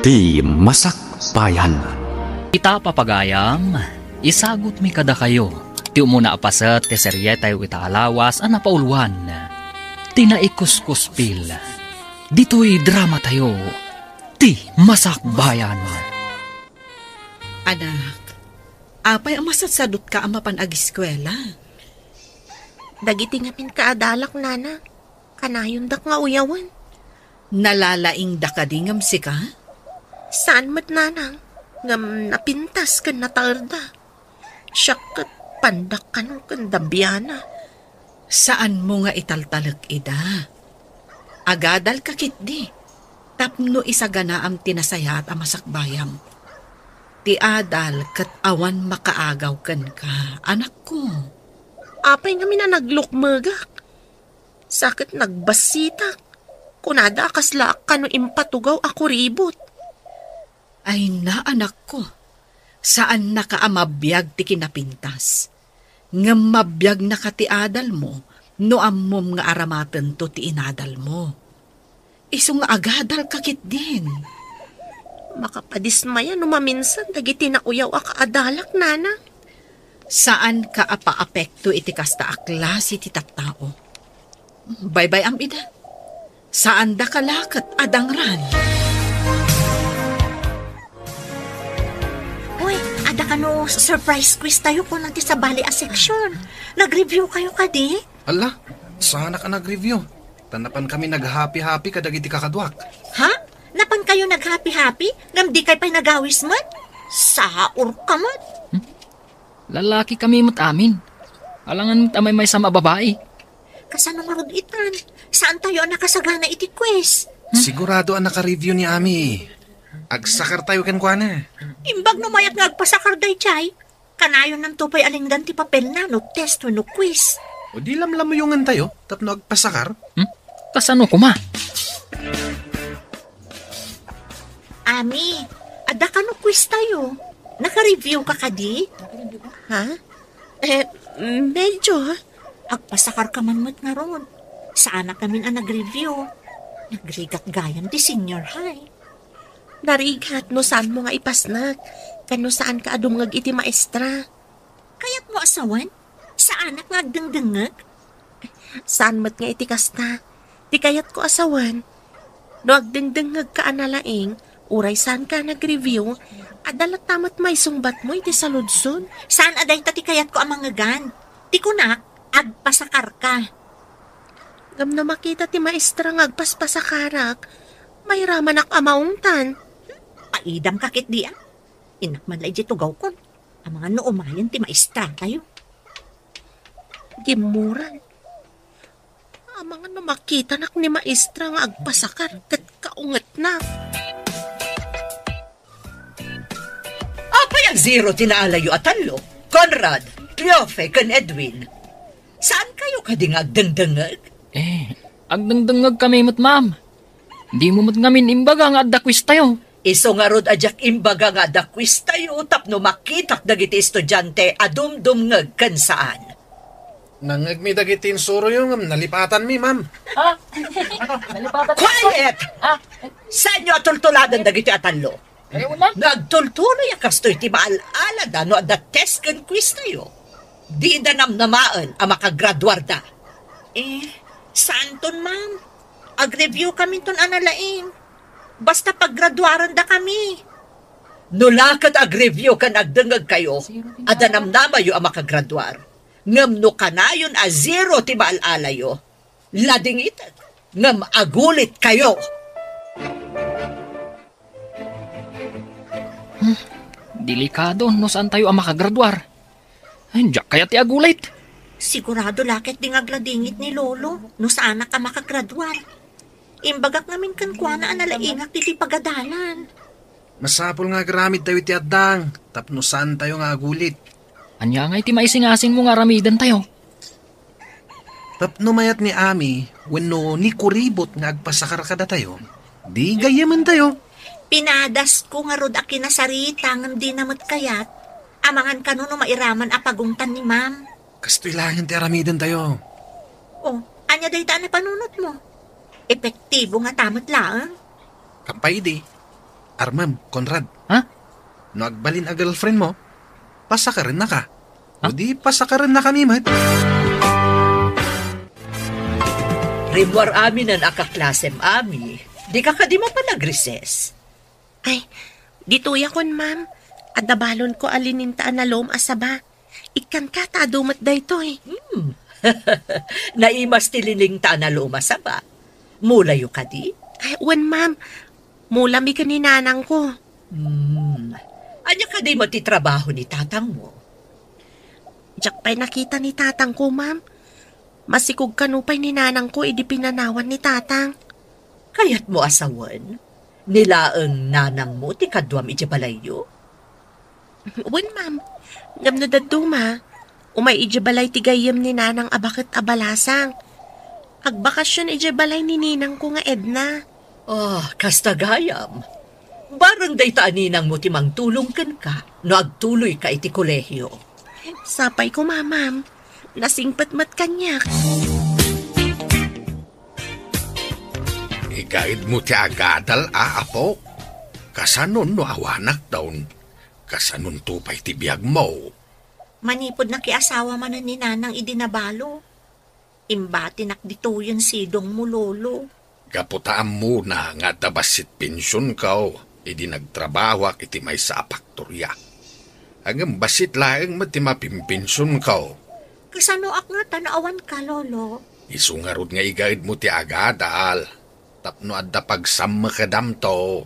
Ti Masakbayan. Ita papagayam, isagot mi kada kayo. Ti umuna apasat, ti serye tayo itaalawas, anapauluan. Tinaikuskuspil. Dito'y drama tayo. Ti Masakbayan. Anak, apay ang masatsadot ka ang mapanag-eskwela. Dagiti ngamin kaadalak, nana. Kanayon dak nga uyawan. Nalalaing da ka dingam si ka? Saan mat, nanang? Ngam napintas kan natarda. Siyakat pandak ka nung kandabiyana. Saan mo nga italtalag ida? Agadal kakit di. Tapno isagana am tinasayat ang masakbayam. Ti adal kat awan makaagaw kan ka, anak ko. Apay nga na naglukmagak. Sakit nagbasitak. Kunada kasla ka no impatugaw ako ribot. Ay na, anak ko. Saan nakaamabiyag ti kinapintas? Nga mabiyag na ka ti adal mo, no ammom nga aramaten to ti inadal mo. Iso nga agadal kakit din. Makapadismaya no maminsan dagiti na uyaw akaadalak, nana. Saan ka apa-apekto iti kasta aklas iti tattao? Bye-bye am ida. Saan da kalakat adangran? Uy, ada ka no surprise quiz tayo kung nanti sa bali a section. Nag-review kayo kadi? Ala, sana ka nag-review. Tanapan kami nag-happy-happy kadagiti kakadwak. Ha? Napan kayo nag-happy-happy? Ngam di kay pa'y nagawis man? Saur ka man? Lalaki kami mat amin. Alangan tamay may sama babae. Kasano nga rod itan? Saan tayo nakasagana iti quiz? Sigurado ang naka-review ni Ami. Agsakar tayo kan kwa na. Imbag no mayat nga agpasakar day chay. Kanayon ng tupay alinggan ti papel na no test no quiz. O di lamlamuyungan tayo, tapno agpasakar. Kasano ko ma? Ami, ada ka no quiz tayo. Naka-review ka kadi? Ha? Medyo. Agpasakar ka man mat nga ron. Saan na kami ang nag-review? Nagrigat gayam di senior high. Narigat no saan mo nga ipasnag. Kano saan ka adumngag iti maestra. Kaya't mo asawan? Saan na nga agdengdengag? Saan mat nga iti kasta? Di kayat ko asawan. No agdengdengag ka analaing, uray saan ka nag-review, adalat tamat may sungbat mo iti saludsod. Saan aday tati kayat ko ang mga gan? Ti kunak, agpasakar ka. Gam na makita ti maestra nga agpaspasakarak, may raman ak amaungtan. Paidam kakit di ah. Inakman la iti tugaw kon. Ang mga noomayan ti maestra tayo. Gimuran. Ang mga na makita nak ni maestra nga agpasakar kat kaungat na. Apa yung zero tinaalayo at talo? Conrad, Cleofe, kan Edwin. Saan kayo kading agdengdengag? Agdangdangag kami mat ma'am. Di mo mat ngamin imbaga nga adda quiz tayo. Iso nga rod ajak imbaga nga dakwis tayo tapno makitak dagiti estudyante adumdumngag kan saan. Nangag mi dagiti insuro yung nalipatan mi, ma'am. Nalipatan. Quiet! Saan nyo atultuladan dagiti atanlo? Nagtultuloy kastoy ti maalala no adda test kan quiz tayo. Di da namnamaan ang makagraduar da. Saan ton ma'am? Ag-review kami ton analaing. Basta paggraduaran da kami. Nulakat ag-review ka nagdengag kayo, ada namnamayo ang makagraduar. Ngam no kanayon a zero ti maalalayo. Lading itat, ngam agulit kayo. Delikado no saan tayo ang makagraduar. Ay, diyak kaya ti agulit. Sigurado lakit ding agladingit ni Lolo no saan ka makagraduar. Imbagak namin kan kwa na analaingak ti pagadalan. Masapol nga garamid tayo ti addang, tapno saan tayo nga agulit. Anya nga iti maisingasing mo nga ramidan tayo. Tapno mayat ni Ami, wenno ni kuribot nga agpasakar kada tayo, di gayaman tayo. Pinadas ko nga rod akinasarita ngam di namat kayat. Amangan ka no mairaman apagungtan ni ma'am. Kastoy lang ti aramidan tayo. Oh, anya day taan na panunot mo? Epektibo nga tamat lang. Kapay di. Armam, Conrad. Ha? No agbalin a girlfriend mo, pasakarin na ka. Ha? O di pasakarin na kami, mat. Rimwar amin ang akaklasem ami. Di ka di mo pa nag-recess. Ay, dituya kon, ma'am. Adabalon ko alinintaan na loom asaba. Ikan ka tadumat dayto eh. Naimas tililing ta na lumasa ba? Mulayo ka di? Ay, wan, ma'am. Mulami ka ni nanang ko. Anya ka di matitrabaho ni tatang mo? Diyak pa'y nakita ni tatang ko, ma'am. Masikog kanupay ni nanang ko, idi pinanawan ni tatang. Kayat mo asawan? Nilaang nanang mo ti kadwam iti balayo? Wan, ma'am. Ngam na daduma. Umay ijabalay ti gayam ni nanang abakit abalasang. Agbakasyon ijabalay ni ninang ko nga Edna. Kastagayam. Barang day taaninang mo ti mangtulong ka, no agtuloy ka iti kolehiyo. Sapay ko, ma'am. Nasingpat-mat kanyak. Igaid mo ti agadal, apo. Kasanon no awanak daun. Kasanon tupay ti biyag mo. Manipod na kiasawa man ni nanang idinabalo. Imbati nakdito yun sidong mo, lolo. Kaputaan mo na nga tabasit pensyon kao. Idi nagtrabawak iti may sa faktorya. Agam basit laeng mati mapimpensyon kao. Kasano ak nga tanawan ka, lolo? Isungarod nga igaid mo ti agadal. Tapno adda pagsama ka damto.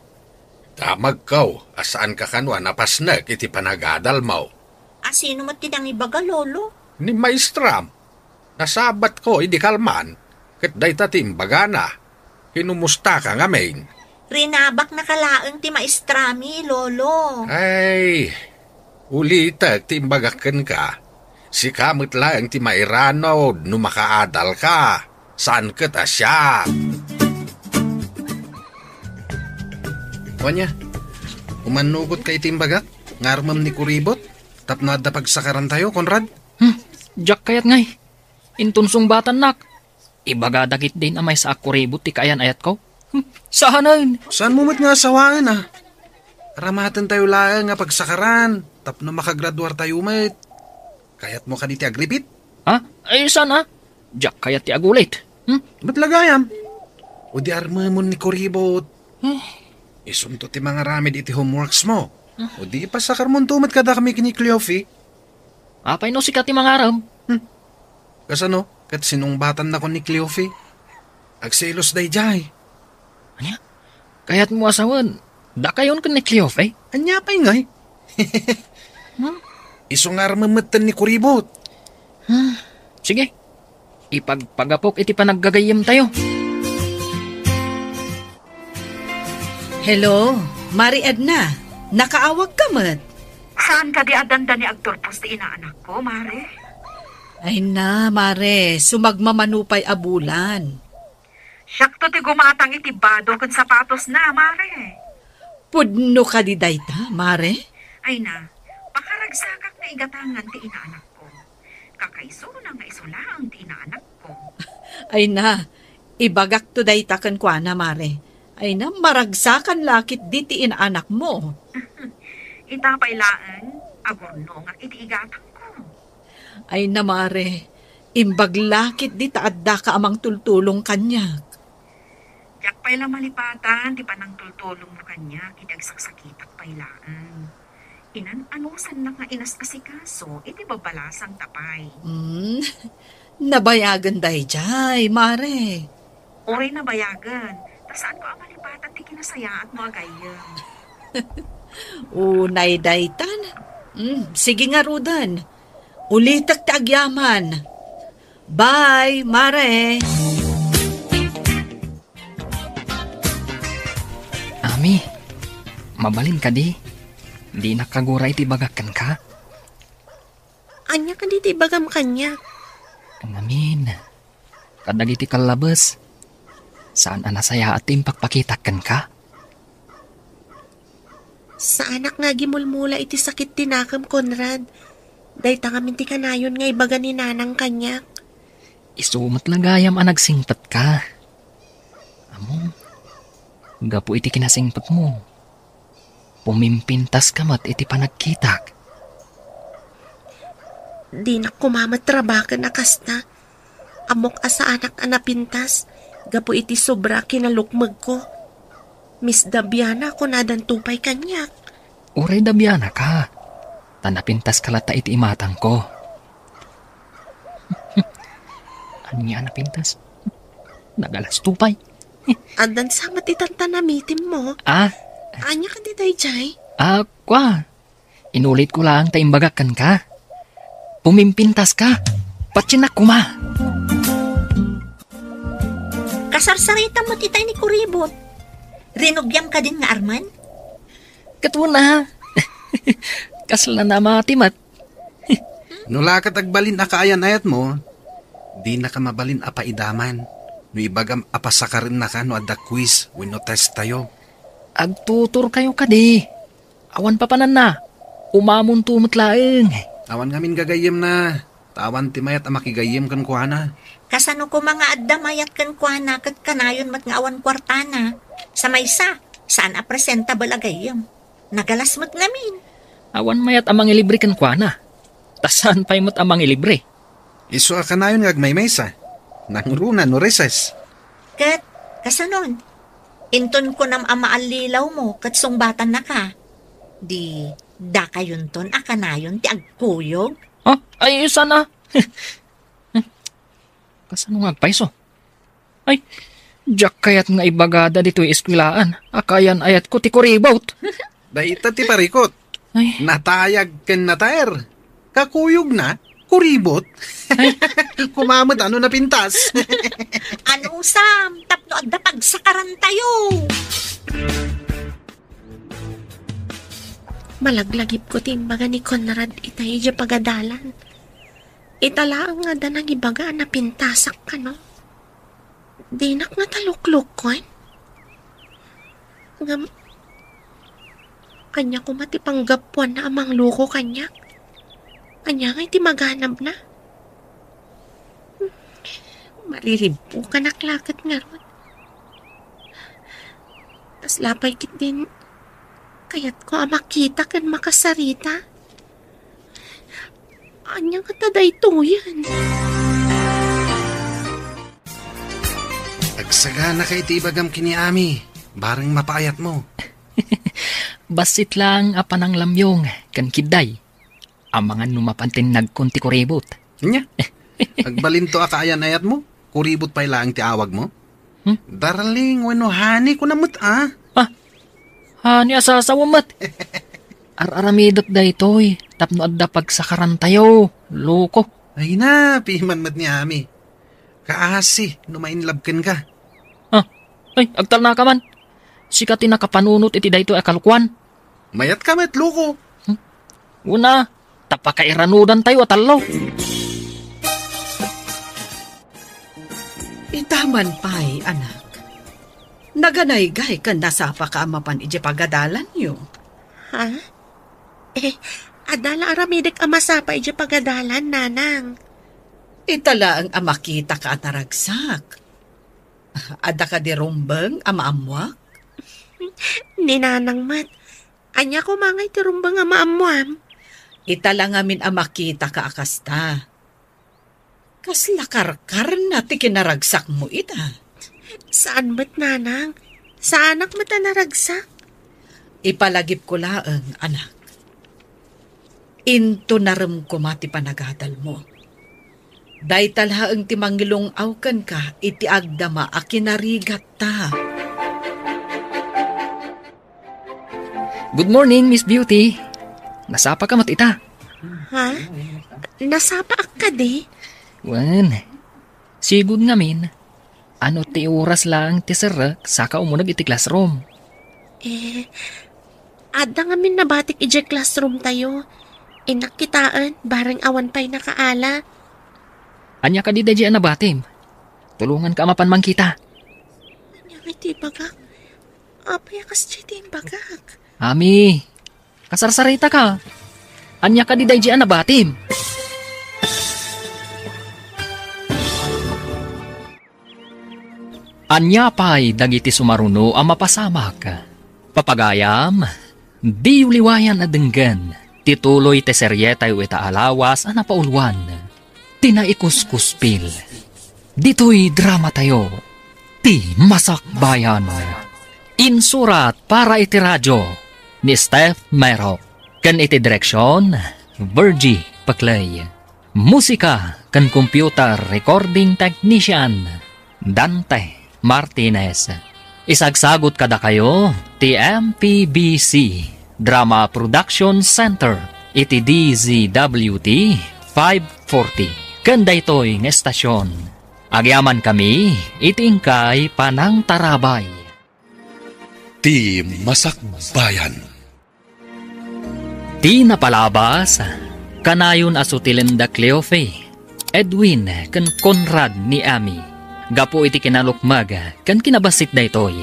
Damag kao, asaan ka kanwa napasnak iti panagadal mo. Sino mo tinang ibaga, lolo? Ni maestram. Nasabat ko, idi kalman. Kat day tatimbaga na. Kinumusta ka nga main. Rinabak na kalaang ti maestrami, lolo. Ay, ulita timbagakan ka. Si kamot lang ti mairanod no makaadal ka. Saan ka ta siya? Wanya, umanugot kay timbagak, ngarmam ni kuribot, tapno adda pagsakaran tayo, Conrad. Jack kayat ngay. Intunsong batan nak. Ibagadagit din amay sa akuribot ti kayan ayat ko. Sahanan. Saan mo mat nga asawaan, ah? Ramatan tayo lang nga pagsakaran, tapno makagraduar tayo, mat. Kayat mo ka di ti agripit? Ha? Ay, saan Jack kayat ti agulit. Ba't lagayam? O di armamon ni kuribot. Isunto ti mga ramid iti homeworks mo. O di pasakar mo tumat kada kami kini Cleofi. Apay no sikat ti mangaram. Kasano? Kat sinungbatan na ko ni Cleofi. Agselos day jay. Anya? Kayat mo asawan. Da kayon ka ni Cleof eh. Anya pa'y ngay. Isungar mamatan ni kuribot. Sige. Ipagpagapok iti panaggagayam tayo. Hello, Mari Edna. Nakaawag ka, mat. Saan ka di adanda ni agturpos ti inaanak ko, Mare? Ay na, Mare. Sumagmamanupay abulan. Syakto ti gumatang itibado kung sapatos na, Mare. Pudno ka di dayta, Mare. Ay na, pakaragsak na igatangan ti inaanak ko. Kakaiso na nga isulaang ti inaanak ko. Ay na, ibagak to dayta kan kwa na, Mare. Ay na, maragsakan lakit di ti inaanak mo. Itapailaan, agurno nga iti igatang ko. Ay na, Mare. Imbaglakit di taadda ka amang tultulong kanya. Yak pa'y malipatan, di pa nang tultulong mo kanya, kitagsasakitak pailaan. Inan-anusan na nga inas asikaso, iti babalasang tapay. Nabayagan day jay, Mare. Oray na bayagan, tasaan ko ang malipatan ti kinasayaan mo agayam. Unay daytan. Sige nga, Rudan. Ulitak ti agyaman. Bye, Mare. Ami, mabalin ka di. Di nakaguray ti bagakan ka. Anya ka di ti bagam kanya. Ngamin, kadagiti kalabas. Saan anasaya at impakpakitakan ka? Sa anak nga gimulmula iti sakit tinakam, Conrad. Day tangamin ti kanayon nga ibaga ni nanang kanyak. Isumat lagayam ang nagsingpat ka. Amo, gapu iti kinasingpat mo. Pumimpintas ka mat iti panagkitak. Di na kumamatrabakan na kasta. Amok asa anak anapintas. Gapo iti sobra kinalukmag ko. Miss Dabiana ko nadan tupay kanyak. Uray Dabiana ka. Tanapintas kalata iti imatang ko. Anya napintas? Nagalas tupay. Adan samat itantanamitim mo. Anya ka di dayjay? Kwa. Inulit ko lang taimbagakan ka. Pumimpintas ka. Patsinak kuma. Kasarsarita mo titay ni Kuribot. Rinugyam ka din nga Arman? Katwa na. Kasla na matimat. Nulakat agbalin akaayan ayat mo, di na ka mabalin apaidaman. No ibagam apasakarin na ka no adda quiz wenno test tayo. Agtutur kayo kadi. Awan pa panan na. Umamon tumot laeng. Awan ngamin gagayem na. Tawan timayat ang makigayem kan kuhana. Kasano ko mga adda mayat kan kuana kat kanayon mat nga awan kwartana. Sa maysa, saan a presentable agayem? Nagalas mat ngamin. Awan mayat amang ilibre kan kuana. Tasan pa'y mo't amang ilibre. Iso ka na yun ngagmay maysa. Nangruna no reses. Kat, kasanon? Inton ko nam amaalilaw mo kat sungbatan na ka. Di, da kayon ton akanayon ti agkuyog. Ay, sana. Kasano nga paiso? Ay, jak kayat nga ibagada dito'y eskwilaan. Akayan ayat ko ti Kuribot. Daita ti parikot. Ay. Natayag ken nataer. Kakuyog na, Kuribot. Kumamot ano na pintas. Ano Sam, tapno adda pagsakaran tayo. Malaglagip ko timbaga ni Conrad itay dya pagadalan. Italaang nga da nang ibaga na pintasak ka no. Dinak nga taluklok ko kanya ko matipanggapuan na amang loko kanya. Kanya nga iti maghanap na. Mariribpo ka naklakat nga ron. Tas lapay kit din kayat ko makita kan makasarita. Anya nga taday to yan. Agsaga na kay tibagam kiniami. Barang mapaayat mo. Basit lang apan ang lamyong kan kiday. Amangan numapantin nagkunti Kuribot. Nya? Agbalin to akaayan ayat mo? Kuribot pa'y lang ti awag mo? Darling, wano hani ko namut Hani asasawamat. Ar-aramidot da ito'y. Tapno adda pagsakaran tayo. Loko. Ay na, piman mat ni Ami. Kaasi, numainlabken ka. Ay, agtal na ka man. Sikati nakapanunot iti da ito'y akalukwan. Mayat ka met, loko. Una, tapakairanudan tayo atalaw. Itaman pa'y, anak. Naganaygay kan nasapa ka amapan iji pagadalan niyo. Ha? Adala aramidek amasapa iji pagadalan, nanang. Itala ang amakita ka at naragsak. Ada ka di rumbang amaamwak? Ninanang mat. Anya ko mangay ti rumbang amaamuam. Itala ngamin amakita ka akasta. Kaslakarkar na ti kinaragsak mo ita. Saan mat, nanang? Saan anak mat naragsak? Ipalagip ko laang, anak. Into naram ko mati panagadal mo. Day talhaang timangilong awkan ka, iti agdama a kinarigat ta. Good morning, Miss Beauty. Nasapa ka mat ita. Ha? Nasapa ak ka di? Wan, sigud ngamin. Ano ti oras lang ti serak saka umunag iti classroom. Ada ngamin nabatik iti classroom tayo. Inakitaan, barang awan pa'y nakaala. Anya ka di da na batim. Tulungan ka mapan mang kita. Anya nga iti bagak. Apay akas iti bagak. Ami, kasarsarita ka. Anya ka di da na batim. Anya pa'y dagiti sumaruno ang mapasamak. Papagayam, Di uliwayan na denggan, tituloy te serye tayo itaalawas ang napaulwan. Tinaikuskuspil. Dito'y drama tayo. Ti Masak Bayan. Insurat para iti radyo ni Steph Mero. Kan iti direksyon, Virgie Paclay. Musika kan computer recording technician, Dante Martinez. Isagsagot kada kayo, ti MPBC Drama Production Center, iti DZWT 540. Kanda ito'y ng estasyon. Agyaman kami, itingkay panang tarabay. Ti Masak Bayan. Ti napalabas, kanayon asutilin da Cleofe, Edwin kan Conrad ni Ami. Gapo iti kinalukmag kan kinabasit da itoy.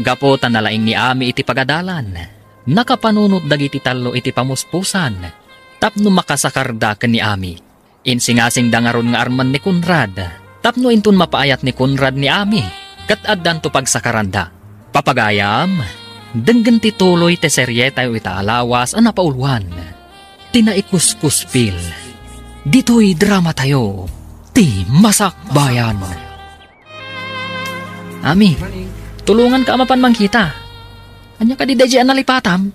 Gapo tanalaing ni Ami iti pagadalan. Nakapanunot dagiti talo iti pamuspusan. Tapno makasakarda kan ni Ami. Insingasing dangaron nga arman ni Conrad. Tapno intun mapaayat ni Conrad ni Ami. Kat addan to pagsakaranda. Papagayam, denggan tituloy te serye tayo itaalawas ang napaulwan. Tinaikuskuspil. Dito'y drama tayo. Ti Masak Bayan. Ami, tulungan ka amapan mang kita. Anya ka di daji analipatam?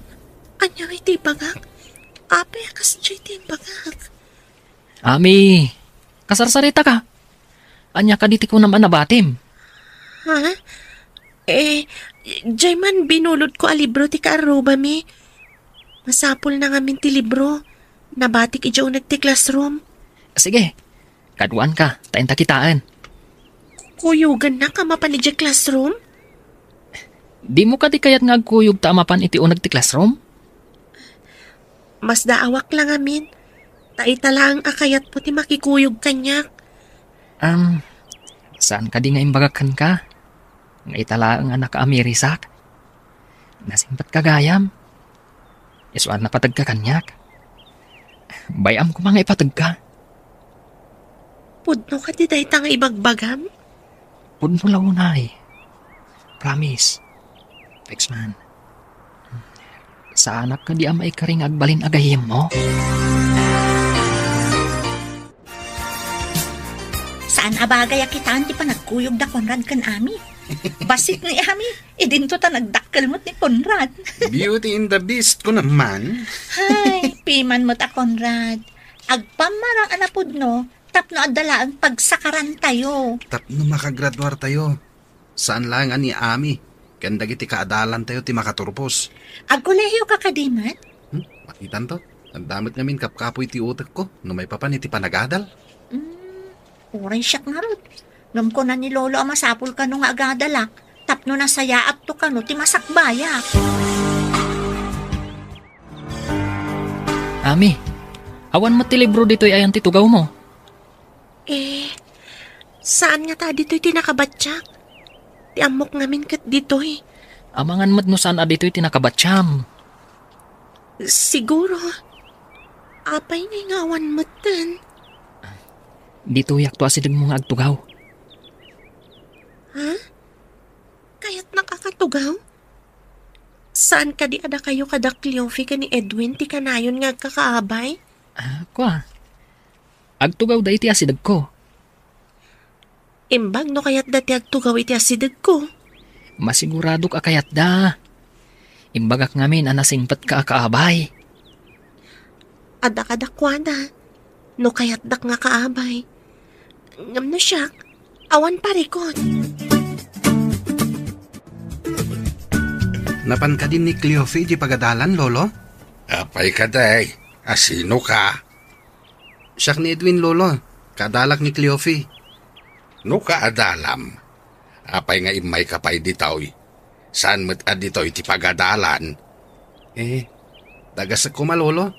Anya iti bagak? Ape akas iti bagak. Ami, kasarsarita ka. Anya ka di ti ko naman nabatim. Ha? Jayman binulod ko a libro ti kaaruba mi. Masapol na ngamin ti libro. Nabatik ijaw nagti classroom. Sige, kaduan ka, tayo takitaan. Kuyugan na ka mapanidya classroom? Di mo ka di kayat nga agkuyog tamapan iti unag ti classroom? Mas daawak lang amin. Taita lang akayat po ti makikuyog kanyak. Saan ka di nga imbagakan ka? Nga itala ang anak ka amirisak. Nasimpat ka gayam. Isuan na patag ka kanyak. Bayam ko mga ipatag ka. Pudno ka di dahita nga ibagbagam? Pudno launay. Promise. Pexman. Sa anak ka di amay ka ring agbalin agayim mo? Saan abagay akitaan ti pa nagkuyog da Conrad kan Ami? Basit ni Ami, idinto ta nagdakkel mo't ni Conrad. Beauty in the Beast ko naman. Hay, piman mo ta Conrad. Agpamarang anapod no, tapno adala ang pagsakaran tayo. Tapno makagraduar tayo. Saan lang ani Ami? Kanda iti kaadalan tayo ti makaturpos. Agkolehiyo ka kadimat? Makitan to. Ang damit ngamin kapkapoy ti utak ko. No may papan iti panagadal. Uray siyak nga rod. Ngam ko na ni Lolo ang masapul ka nung agadalak. Tapno na sayaap to ka no ti masakbayak. Ami, awan mo ti libro dito'y ayan titugaw mo. Saan nga ta dito'y tinakabatsak? Ti amok ngamin kat dito'y. Amangan mat no saan dito'y tinakabatsyam. Siguro. Apay nga awan matan. Dito yak to asidag mo nga agtugaw. Ha? Kaya't nakakatugaw? Saan ka di ada kayo kada Cleofe ka ni Edwin ti kanayon nga kakaabay? Kwa. Agtugaw da iti asidag ko. Imbag no kaya't dati agtugaw iti asidag ko. Masigurado ka kayat da. Imbagak ngamin anasingpat ka kaabay. Ada kadakwada. No kaya't dak nga kaabay. Ngam no siya, awan parikot. Napan ka din ni Cleofe di pagadalan, Lolo? Apay ka day. Asino ka? Siyak ni Edwin, Lolo. Kadalak ni Cleofe. No ka adalam. Apay nga imay kapay ditaw. Saan mo't adito iti pagadalan? Dagas ko Lolo.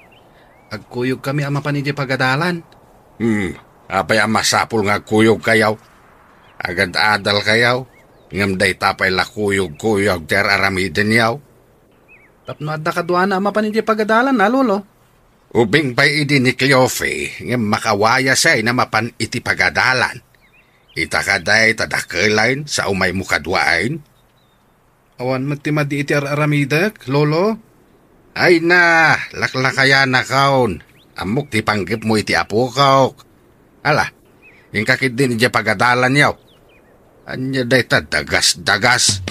Agkuyog kami ama pa ni di pagadalan. Apay ang masapul nga kuyog kayaw. Agad adal kayaw. Ngam day tapay la kuyog-kuyog ter aramiden yaw. Tapno adda kadwana ama pa ni di pagadalan na, Lolo. Ubing pa'y idi ni Cleofe. Ngam makawaya siya na mapan iti pagadalan. Itakaday tadakelain sa umay mukadwain. Awan magtimadi iti aramidak, Lolo. Ay na, laklakaya na kaon. Amok ti panggip mo iti apo kaok. Ala, yung kakit din iti pagadalan yaw. Anya day ta dagas-dagas.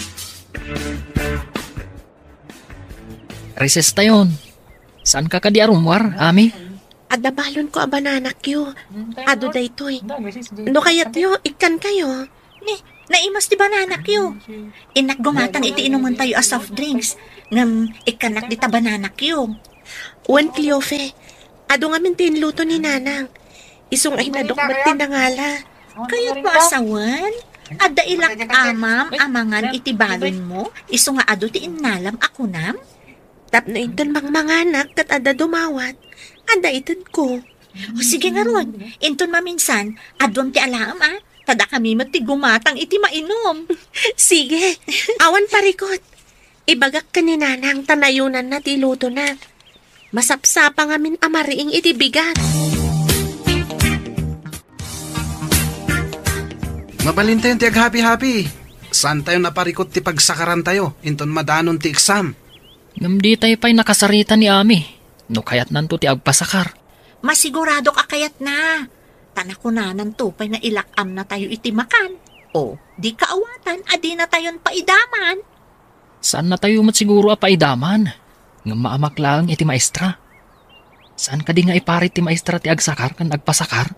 Recess tayon. Saan ka di arumwar, Ami? Adabalon ko a bananak yo. Ado daytoy. No kayat yo, ikan kayo. Naimas di bananak yo. Inak gumatang iti inuman tayo as soft drinks. Ngam ikanak di ta bananak yo. Wan Cleofe, ado nga mintin luto ni Nanang. Isong ay nadokmat tinangala. Kaya't mo asawan? Ada ilak amam, amangan iti balon mo. Iso nga ado ti inalam ako nam. Tapno inton mangmanganak kat ada dumawat. Ada iton ko. O sige nga ron, inton maminsan, adon ti alam Tada kami mati gumatang iti mainom. Sige, awan parikot. Ibagak ka ni Nanang tanayunan na ti luto na. Masapsapa nga min amariing iti bigat. Mabalin tayo ti ag-happy-happy. Saan tayo naparikot ti pagsakaran tayo? Inton madanon ti exam. Ngam di tayo pa'y nakasarita ni Ami. No kayat nanto ti agpasakar. Masigurado ka kayat na. Tanakunanan to pa'y na ilakam na tayo iti makan. O, di kaawatan, adi na tayon paidaman. Saan na tayo matsiguro a paidaman? Ngam maamak lang iti maestra. Saan ka di nga iparit ti maestra ti agsakar kan agpasakar?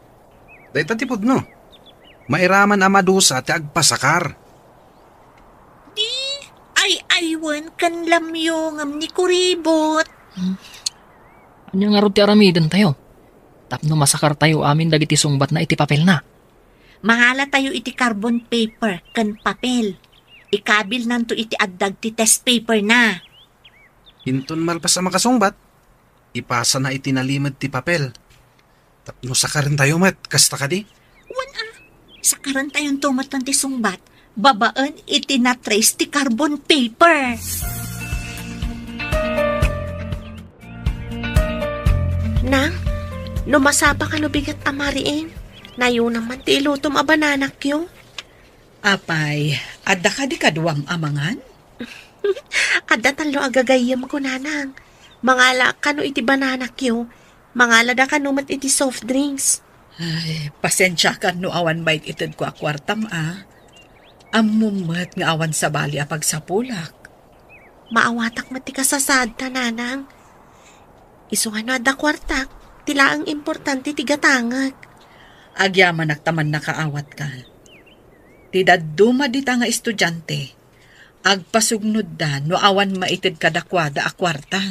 Dahil tatipod no. Mairaman amadusa ti agpasakar. Di, ay aywan kan lamyo ngam ni kuribot. Anya nga ro ti aramidan tayo? Tapno masakar tayo amin dagiti sungbat na iti papel na. Mahala tayo iti carbon paper kan papel. Ikabil nanto iti addag ti test paper na. Hinton malpas sa makasungbat. Ipasa na itinalimad ti papel. Tapno sakarin tayo mat, kasta ka di? Sakaran tayong tumatan ti sungbat. Babaan iti na-trace ti carbon paper. Nang, numasapa ka no bigat amariin. Nayo naman ti ilutom a bananak yo. Apay, adda ka di kaduam amangan? Adda talo agagayam ko Nanang. Mangala ka no iti bananak yo. Mangala da ka no mat iti soft drinks. Ay, pasensya ka no awan may itid ko akwartam Amumat nga awan sa bali apag sa pulak. Maawatak mati kasasad ta Nanang. Iso nga no adda kwartak. Tila ang importante ti gatangag. Agyaman naktaman nakaawat ka. Tida duma dita nga estudyante. Agpasugnod da no awan maitid kadakwada akwarta.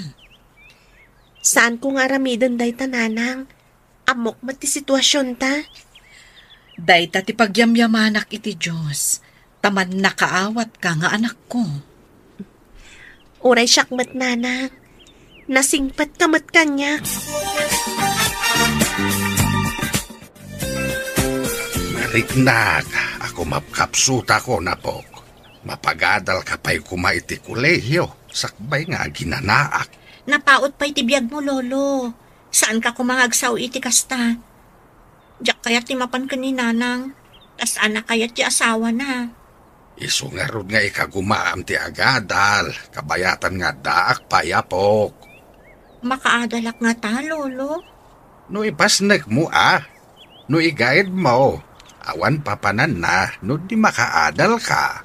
Saan ko nga ramidan day ta Nanang? Amok mati sitwasyon ta. Day ta ti pagyamyamanak iti Diyos. Taman nakaawat ka nga anak ko. Uray syakmat Nanang. Nasingpat kamat kanya. Mariknak, ako mapkapsuta ko na po. Mapagadal ka pa'y kumaiti kulehiyo. Sakbay nga ginanaak. Napaot pa'y tibiyag mo, Lolo. Saan ka kumangagsaw iti kasta? Diyak kaya timapan ka ni Nanang. Tas anak kaya ti asawa na. Iso nga ron nga ikagumaam ti agadal. Kabayatan nga daak payapok. Makaadalak nga ta, Lolo. No ipasnek mo No i-guide mo. Awan papanan na no di makaadal ka.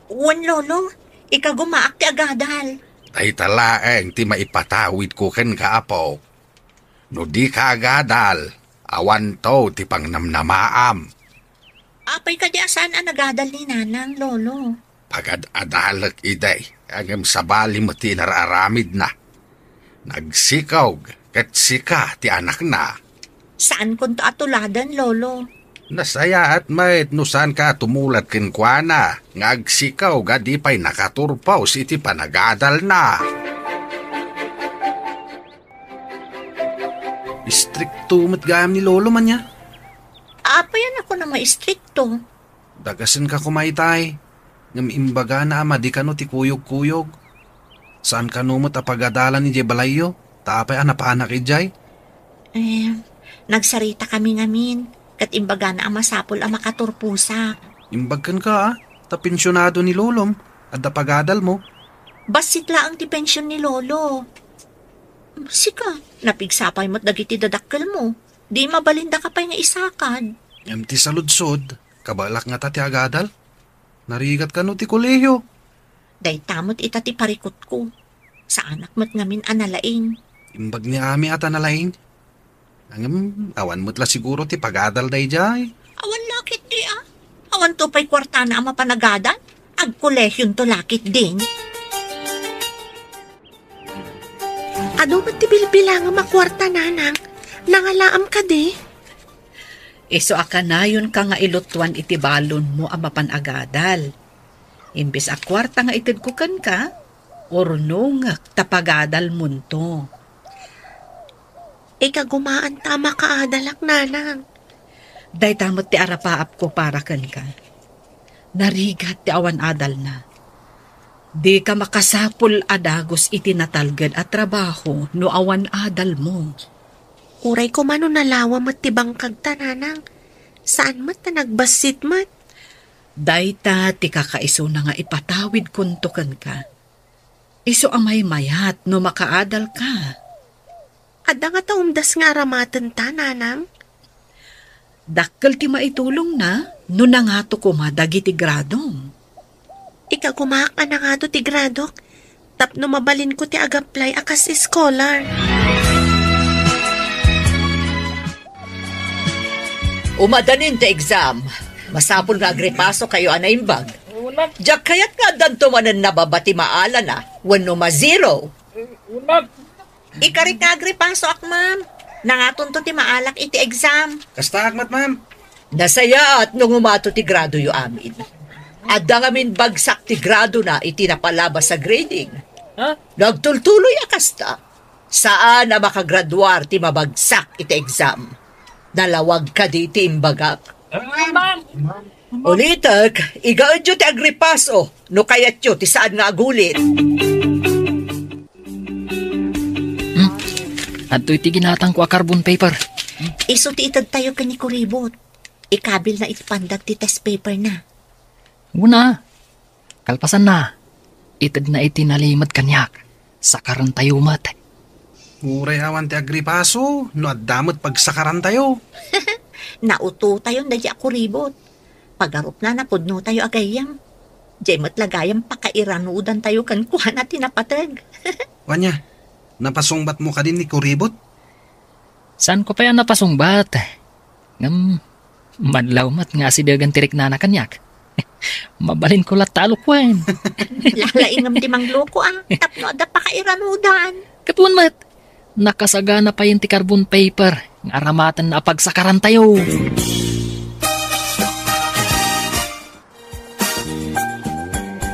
Uwan, Lolo. Ikagumaak ti agadal. Tay talaeng ti maipatawid ko ken kaapok. No di ka agadal, awan to ti pangnamnamaam. Apay ka di asan ang nagadal ni Nanang, Lolo? Pagad-adalak iday, agam sabali mo ti nararamid na. Nagsikaw, kat sika ti anak na. Saan kunto atuladan, Lolo? Nasaya at may nusan ka tumulat kinkwana. Ngagsikaw gadi pa'y nakaturpaw si iti panagadal na. Istrikto matgayam ni Lolo man niya. Apayan ako na maistrikto. Dagasin ka kumaitay. Ngam imbaga na amadi ka no ti kuyog-kuyog. Saan ka numot apagadalan ni Jebalayo? Tapay anapaanak ijay? Nagsarita kami ngamin. Kat imbaga na ang masapol ang makaturpusa. Imbagkan ka tapensyonado ni Lolom at apagadal mo. Basit la ang ti pensyon ni Lolo. Sika, napigsapay mo't dagiti dadakkel mo. Di mabalinda ka pa'y nga isakad. Ti saludsod, kabalak nga ta ti agadal. Narigat ka no ti kolehiyo. Day tamot ita ti parikot ko. Sa anak mo't ngamin analaing. Imbag ni Ami ata nalain. Awan mo't la siguro ti pagadal day jay. Awan lakit di Awan to pa'y kwarta na ang mapanagadan. Agkolehyon to lakit din. Ano man ti bilbilang ang makwarta, nanang? Nangalaam ka di? Iso akanayon ka nga ilutuan iti balon mo ang mapanagadal. Imbis a kwarta nga itid kukan ka, ornong tapagadal mo to. Ikagumaan tama ka adalak, nanang. Day tamot ti arapaap ko para kan ka. Narigat ti awan adal na. Di ka makasapol adagos iti natalged at trabaho no awan adal mo. Uray ko mano nalawa mat ti bangkag ta, nanang. Saan mat na nagbasit mat? Dayta ti kakaiso na nga ipatawid kuntukan ka. Iso amay mayat no makaadal ka. Ada nga taumdas nga aramatan ta, nanang. Dakkel ti maitulong na no nangato ko madagiti gradong. Ikagumak na nga do ti gradok. Tapno mabalin ko ti agaplay akas scholar. Umadanin ti exam. Masapul nga agripaso kayo anaimbag. Diyak kayat nga danto manan nababati maala na. Wano ma-zero. Ikarit nga agripaso ak, ma'am. Nangaton to ti maalak iti exam. Kasta akmat, ma'am. Nasaya at nung umato ti grado yu amin. Adda ngamin bagsak ti grado na iti napalabas sa grading. Nagtultuloy akasta. Saan na makagraduar ti mabagsak iti exam? Nalawag ka di ti imbagak. Ulitak, igaad yu ti agripaso, no kayat yu ti saan nga agulit. Adto iti ginatang ko a carbon paper. Iso ti itad tayo ka ni Kuribot. Ikabil na itipandag ti test paper na. Una, kalpasan na. Itid na iti nalimad kanyak. Sakaran tayo mat. Uray awan ti agripaso, no addamot pagsakaran tayo. Nauto tayo na di Kuribot. Pagarup na napudno tayo agayam. Di matlagayam pakairanudan tayo kan kuha na tinapatag. Wanya, napasungbat mo ka din ni Kuribot? Saan ko pa yan napasungbat? Madlaw mat nga si dagan tirik na kanyak. Mabalin ko latalo kwen. Lalaingam ti mangloko Tapno da pakairanudan. Katuan mat, nakasagana pa yung ti carbon paper. Ng aramatan na pagsakaran tayo.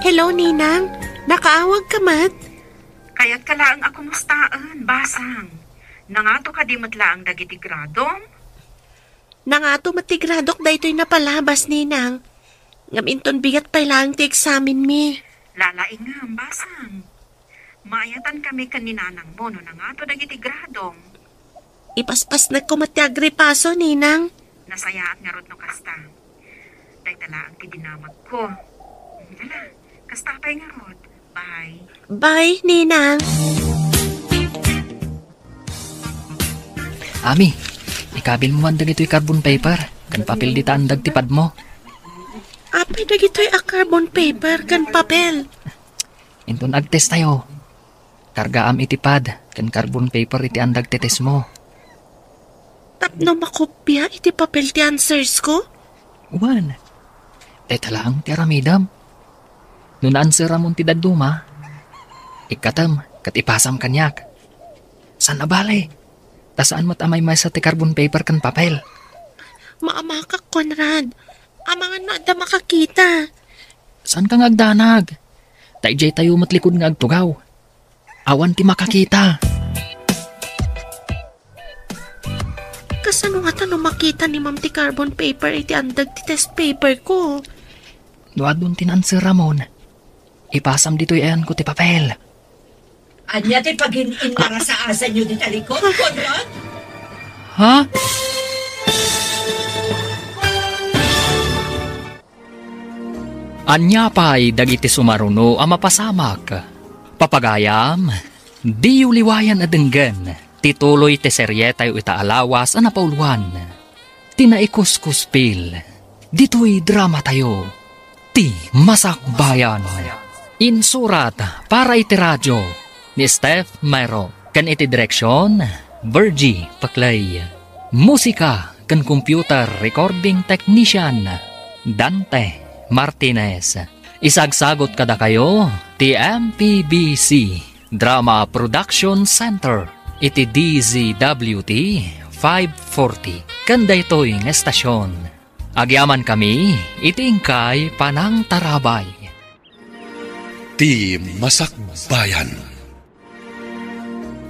Hello, ninang. Nakaawag ka mat? Kaya't kalaang ako mustaan, basang. Nangato ka di matlaang dagiti gradong? Nangato matigradok daytoy napalabas, ninang. Ngaminton bigat pa lang ti examin mi. Lalaingam, basang. Maayatan kami kaninanang mo no nangato dagiti gradong. Ipaspas na ko mati agripaso, ninang. Nasayaat nga rod no kasta. Day tala ang tidinamag ko. Ala, kasta pa'y nga rod. Bye. Bye, ninang. Ami, ikabil mo man dagito'y carbon paper. Kan papel di taandag tipad mo. Apay dagito'y a carbon paper kan papel. Inton agtest tayo. Kargaam itipad. Kan carbon paper iti andag tetes mo. Tapno makopya iti papel ti answers ko? Uwan. Dahil lang ti aramidam. Nung answer ramon ti daduma, ikatam kat ipasam kanyak. San abale? Tasaan mo't amay may sa ti carbon paper kan papel. Maamakak, Conrad. Amangan na da makakita. San ka ngagdanag? Taijay tayo matlikod nga agtugaw. Awan ti makakita. Kasano nga tanong makita ni ma'am ti carbon paper iti andag ti test paper ko? Doadun tinansir ramon. Ipasam dito'y ayan ko ti papel. Anya ti pag-in-in na sa asa nyo di talikod, Conrad? Ha? Anya pa'y dagiti sumaruno ang mapasamak. Papagayam, Di liwayan adenggan, tituloy te seryetay itaalawas ang napauluan. Tinaikuskuspil, dito'y drama tayo, ti masakbayan. Insurat para iti radyo ni Steph Mayro, kan iti direksyon, Virgie Paclay. Musika kan computer recording technician, Dante Martinez. Isagsagot kada kayo, ti MPBC Drama Production Center, iti DZWT 540, kanda ito'y ng estasyon. Agyaman kami, itingkay Panang Tarabay. Ti Masakbayan.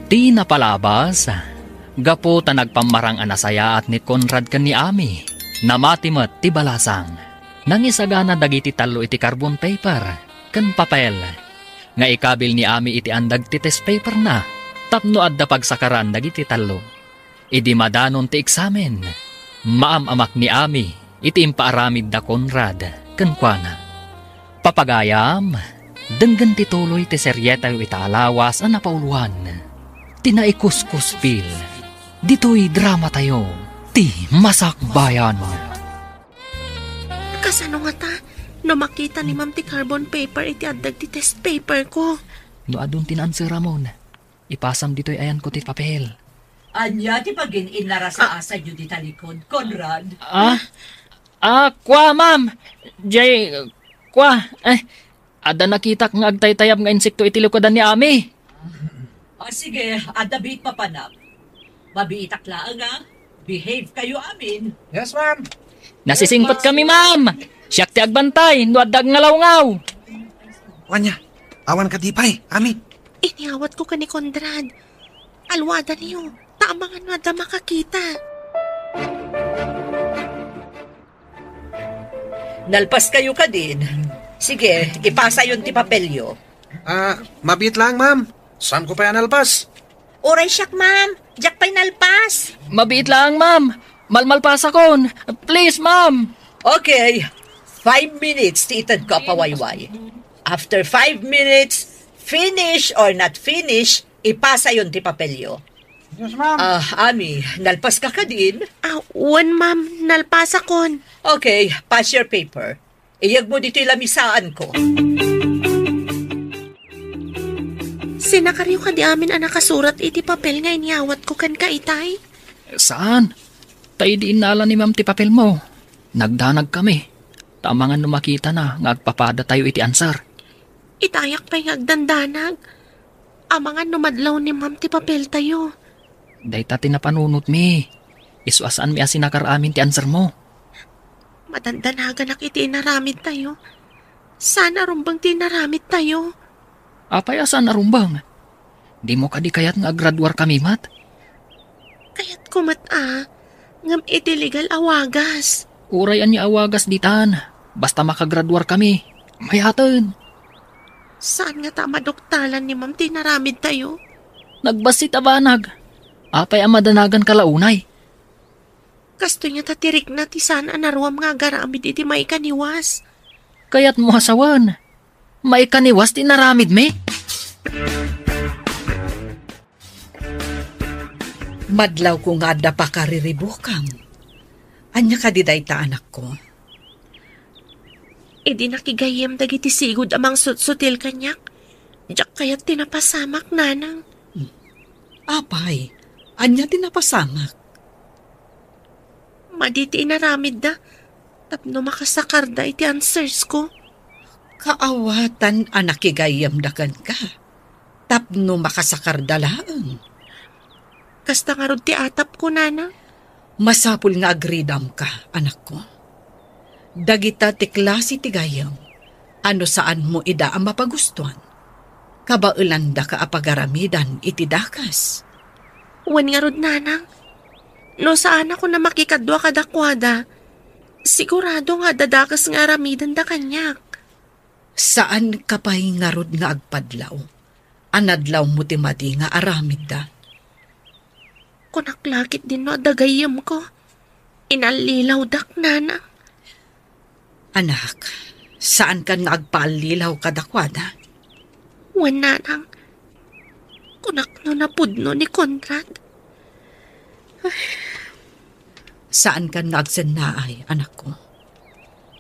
Ti napalabas, gapo ta nagpamarang anasaya at ni Conrad kan ni Ami, namatimat ti balasang. Nangisagana dagiti talo iti carbon paper, kan papel. Nga ikabil ni Ami iti andag ti test paper na, tapno adda pagsakaran dagiti talo. Idi madanon ti eksamen. Maamamak ni Ami, iti impaaramid da Conrad, kan kuana. Papagayam, denggan tituloy ti seryeta yu itaalawas ang napauluan. Tinaikuskuspil, dito'y drama tayo, ti masakbayan. Kasano nga ta? No makita ni Ma'am ti carbon paper iti addag ti test paper ko. No adun tinansir Ramon, ipasam dito'y ayan ko ti papel. Anya ti pagin inara sa asa nyo di talikod, Conrad. Kwa ma'am, jay, kwa, ada nakitak nga agtaytayab nga insekto iti lukodan ni Ami. Sige, adabit papanap. Mabiitak laang behave kayo amin. Yes, ma'am. Nasisingpot kami ma'am. Siyak ti agbantay, no addag nga lawngaw. Wanya, awan ka di pa'y, Ami. Iniawat ko ka ni Conrad. Alwada niyo, taamangan na da makakita. Nalpas kayo ka din. Sige, ipasa yun ti papelyo. Mabit lang, ma'am. Saan ko pa yan alpas? Oray siyak, ma'am. Diyak pa'y nalpas. Mabiit lang ma'am. Malmalpas akon. Please ma'am. Okay, 5 minutes ti itad ka pawayway. After 5 minutes, finish or not finish, ipasa yun ti papelyo. Yes, ma'am. Ami, nalpas ka din? Wan ma'am, nalpasa kon. Okay, pass your paper. Iyag mo dito lamisaan ko. Sinakaryo ka di amin ang nakasurat iti papel nga iniawat ko kan ka itay. Saan? Tayo di inala ni ma'am ti papel mo. Nagdanag kami. Tamangan no makita na nga agpapada tayo iti ansar. Itayak pa'y ngagdandanag. Amangan numadlaw ni ma'am ti papel tayo. Dahita tinapanunot mi. Iswasan mi asinakar amin ti ansar mo. Madandanagan ak iti inaramid tayo. Sana rumbang ti inaramid tayo. Apay asan narumbang? Di mo kadi kayat nga graduar kami mat? Kayat kumat ngam iti legal awagas. Urayan niya awagas ditan. Basta makagraduar kami. Mayatan. Saan nga ta madoktalan ni ma'am ti inaramid tayo? Nagbasit abanag. Apay ang madanagan kalaunay. Kasto niya tatirik na ti saan anaruam nga garamid iti maikaniwas. Kaya't mo hasawan. Maikaniwas ti naramid me. Madlaw ko nga da pa kariribukam. Anya ka diday ta anak ko. Di nakigayem dagiti sigud amang sutsutil kanyak. Diyak kaya't tinapasamak nanang. Apay, anya tinapasamak. Maditi inaramid da. Tapno makasakar da iti answers ko. Kaawatan anak igayamdakan ka. Tapno makasakar dalaang. Kasta nga rod ti atap ko, nana. Masapul nga agridam ka, anak ko. Dagita ti klase ti gayam. Ano saan mo ida ang mapagustuhan? Kabaulanda ka apagaramidan iti dakas. Wan nga rod, nanang. No saan ako na makikadwa kadakwada, sigurado nga dadakas nga aramidan da kanyak. Saan ka pa'y ngarod nga agpadlaw? Anadlaw mo ti madi nga aramid da. Kunaklakit din no dagayam ko. Inalilaw dak, nana. Anak, saan ka nga agpalilaw kadakwada? Wan, nanang. kunak no napudno ni Conrad. Saan ka nagsennaay, anak ko?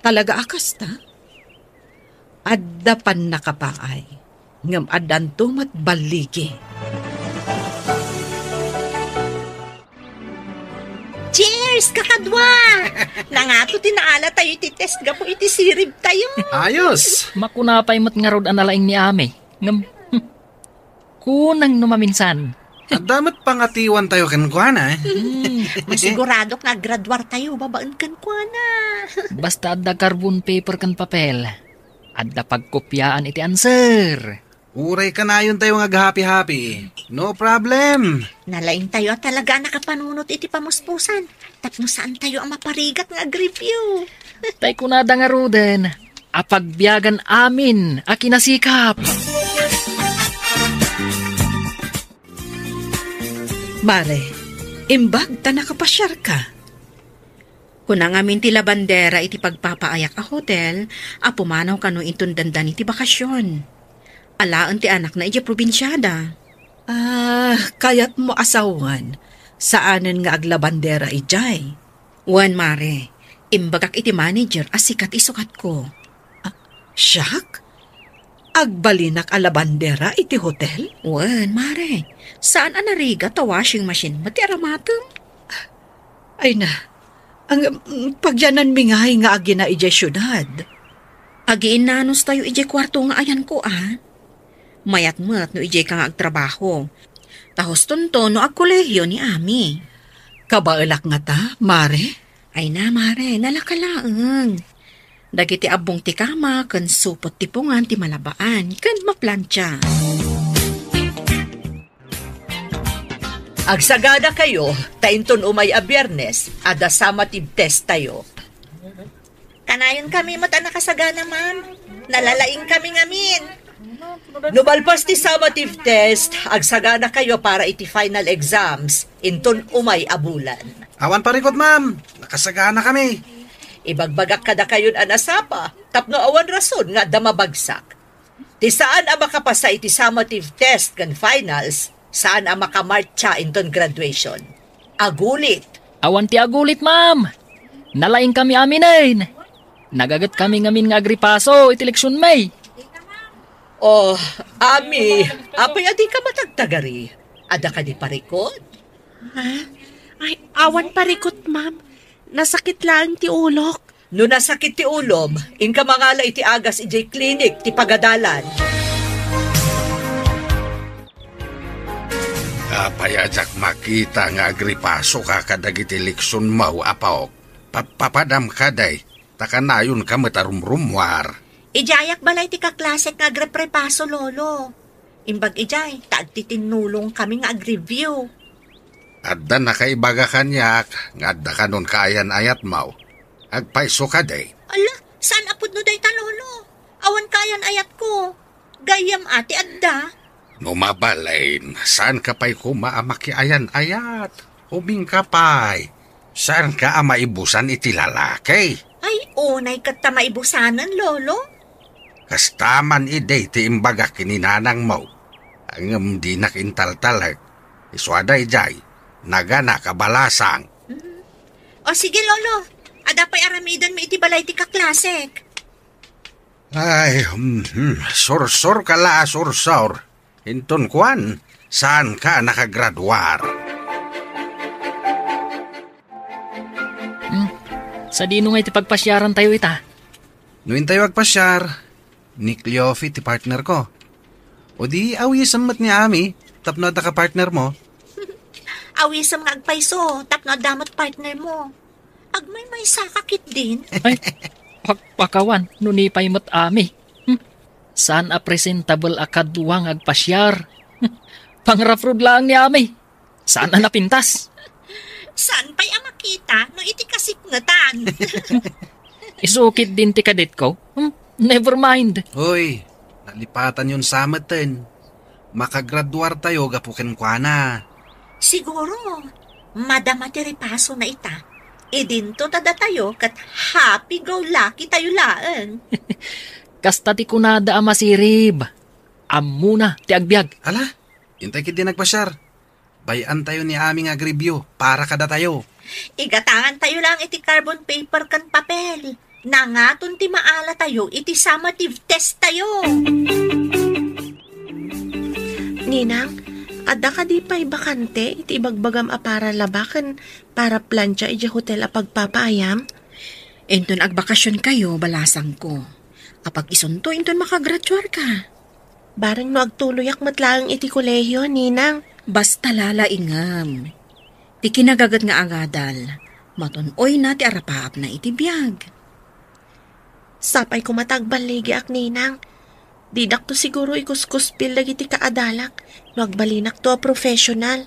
Talaga akas ta? Adda pan nakapaay, ngam addan tumat baligi. Cheers, kakadwa! Nangato tinaala tayo titest ga po iti sirib tayo. Ayos! Makunapay mo't nga rod analaing ni Ami. Ngam, kunang numaminsan. At damat pangatiwan tayo kenkwana eh. Masigurado nga graduar tayo, babaan kan kwa na. Basta adda carbon paper kan papel. Adda pagkopyaan iti answer. Uray ka na yun tayo nga happy-happy. No problem. Nalain tayo at talaga nakapanunot iti pamuspusan. Tapno saan tayo ang maparigat nga review. Tay kunada nga ruden. Apagbiyagan amin, akinasikap. Mare, imbag ta nakapasyar ka. Kunang amin ti labandera iti pagpapaayak a hotel, pumanaw ka no intundandan iti bakasyon. Alaan ti anak na iti probinsyada. Kayat mo asawan, saanen nga aglabandera ijay. Wan mare, imbagak iti manager asikat isukat ko. Siyak? Agbalinak a labandera iti hotel? Wan mare, saan anariga ta washing machine mati aramatem? Ay na, ang pagyanan mingay nga agi na ijay syudad. Agi inanos tayo ijay kwarto nga ayan ko Mayat-mat no ijay ka nga agtrabaho. Tahos tonto no agkolehiyo ni Ami. Kabaelak nga ta, mare? Ay na, mare, nalakalaang. Dagiti abong ti kama, kan supot ti pungan ti malabaan, kan maplantya. Agsagada kayo, tainton umay a Biyernes, ada summative test tayo. Kanayon kami mo ta nakasagana, ma'am. Nalalaing kami ngamin. Nubalpas ti summative test, agsagada kayo para iti final exams, inton umay a bulan. Awan parikot, ma'am. Nakasagana kami. Ibagbagak kada kayon anasapa, tapno awan rason nga damabagsak. Ti saan ang makapasa iti summative test kan finals, saan ang makamarcha inton graduation. Agulit. Awan ti agulit, ma'am. Nalaing kami aminain. Nagagat kami ngamin nga agripaso iti leksyon may. Oh, Ami, apay adi ka matagtagari. Ada ka di parikot? Ha? Ay, awan parikot, ma'am. Nasakit lang ti ulok. No nasakit ti ulom, inka mangala iti agas ijay klinik ti pagadalan. Apayajak makita nga agripaso ka kadagiti leksyon mau apaok. Papadam kaday, takanayon ka matarumrumwar. Ijayak balay ti kaklasek nga agreprepaso, lolo. Imbag ijay, taagtitinulong kami nga agreview. Adda na kaibaga kanyak, nga adda ka nun kaayan ayat mau. Agpaiso ka day. Ala, saan apod no day ta, lolo? Awan kayan ayat ko. Gayam ati adda. Numabalain, saan ka pa'y kumaamaki ayan ayat? Huming ka pa'y. Saan ka maibusan iti lalaki? Ay, unay kat ta maibusanan, lolo. Kastaman ide ti imbaga kininanang mau. Ang di nakintaltalag. Iswada ijay. Nagana kabalasang. O sige, lolo. Ada pa'y aramidan mo iti balay ti kaklasek. Ay, sursur ka la, sursur. Hinton kwan, saan ka nakagraduar? Sa dino nga iti pagpasyaran tayo ita. Nuin tayo agpasyar, ni Cleofi ti partner ko. O di awisam mat ni Ami, tapno da ka partner mo. Awisam nga agpaiso, tapno damot partner mo. Agmay may sakakit din. Ay, pakawan, nunipay mo't Ami. Saan a presentable a kaduwang agpasyar? Pangrafrod lang ni Ami. Saan na napintas? Saan pa'y makita no iti kasikngatan? Isukit din ti kadit ko? Never mind. Hoy, nalipatan yun sa amaten. Makagraduar tayo gapuken kwa na. Siguro, madama ti ripaso na ita. Idinto tada tayo kat happy-go-lucky tayo laan. Kasta ti kunada a masirib. Amuna ti agbyag. Ala, Hintay kiti nagpasyar. Bayan tayo ni aming agribyo para kada tayo. Igatangan tayo lang iti carbon paper kan papel. Nangaton ti maala tayo, iti summative test tayo. Ninang, ada ka di pa'y bakante, iti ibagbagam a para labakan, para plancha iti hotel a pagpapaayam? Enton agbakasyon kayo, balasang ko. Apag isunto, enton makagraduar ka. Barang no agtuloyak matlaang iti kolehiyo, Ninang. Basta lalaingam. Ti kinagagat nga agadal. Matunoy na ti arapaap na iti biyag. Sapay ko matagbaligi ak, Ninang. Didak to siguro ikuskuspil dagiti kaadalak. No agbalinak to a professional.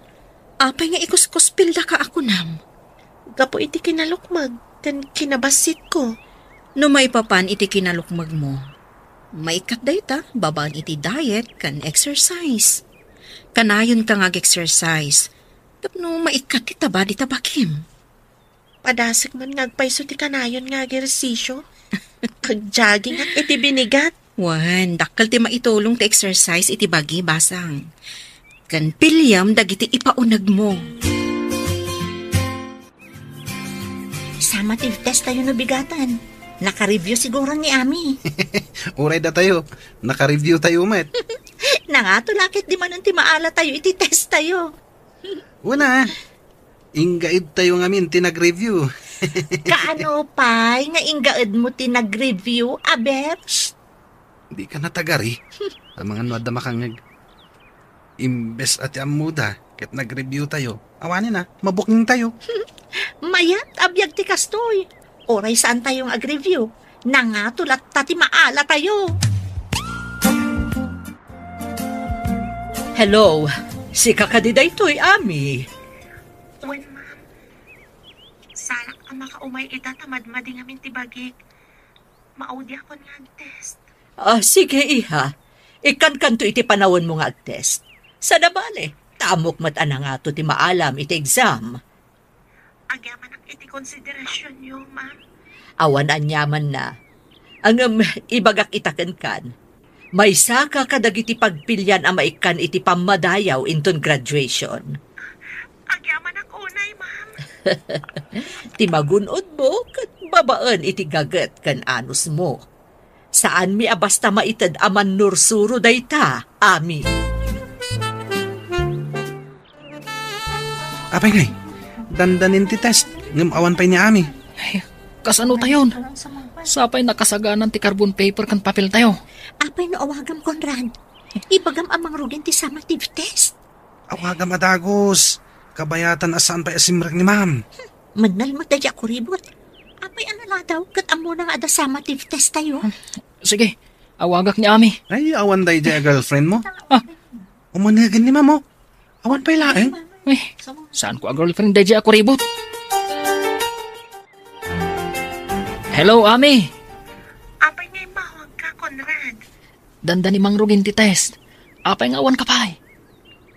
Apay nga ikuskuspil da ka ako nam. Gapo iti kinalukmag, kan kinabasit ko. No may papan iti kinalukmag mo. Maikat dayta, babaan iti diet kan exercise. Kanayon ka nga exercise. Tapno maikat ti taba di tabakim. Padasig man ngagpaiso ti kanayon nga egersisyo. Kag-jogging at iti binigat. Wan, dakkel ti maitulong ti exercise iti bagi basang. Kan pilyam dagiti ipaunag mo. Summative test tayo no bigatan. Naka-review siguro ni Ami. Uray da tayo. Naka-review tayo, met. Nangatulakit di man ti maala tayo, iti test tayo. Una, ingaid tayo ngamin tinag-review. Kaano pa, nga ingaed mo tinag-review, abet? Di ka natagari. Ang mga nuad na makangag. Imbes at amuda, ket nag-review tayo. Awanin na, mabuking tayo. Mayat, abiyag ti kastoy. Oray saan tayong ag-review? Nangatulat tati maala tayo. Hello, si kakadiday to'y Ami. Wen, ma'am. Salak ang makaumay itatamad mading amin tibagik. Maudi ako nga test. Sige, iha. Ikan to iti panawon mo nga test. Sa nabali, tamok mat nga to ti maalam iti exam. Agyaman ang iti konsiderasyon nyo, ma'am. Awan anyaman na. Ang ibagak itaken kan. May saka kadagiti pagpilyan ang maikan iti pamadayaw inton graduation. Agyaman ang unay, ma'am. Timagunod mo kat babaan iti gaget kan anus mo. Saan mi abasta maitad aman nursuro dayta, Ami? Apay ngay, dandanin ti test. Ngam awan pa'y ni Ami. Ay, kasano tayon? Sapay nakasaganan ti carbon paper kan papel tayo. Apay no awagam, Conrad. Ibagam amang rugen ti summative test. Awagam adagos. Kabayatan asaan pa'y asimrek ni ma'am. Manal mo tayo ako ribot. Apay anala daw, kat amo na nga ada summative test tayo. Sige, awagak ni Ami. Ay, awan day di girlfriend mo. Ah. Umanagan ni ma'am mo. Awan pa'y laeng. Eh, saan ko a girlfriend day ako ribot? Hello, Ami. Apay ngay mahawag ka, Conrad. Danda ni Mang Rugin ti test. Apay nga awan ka pa.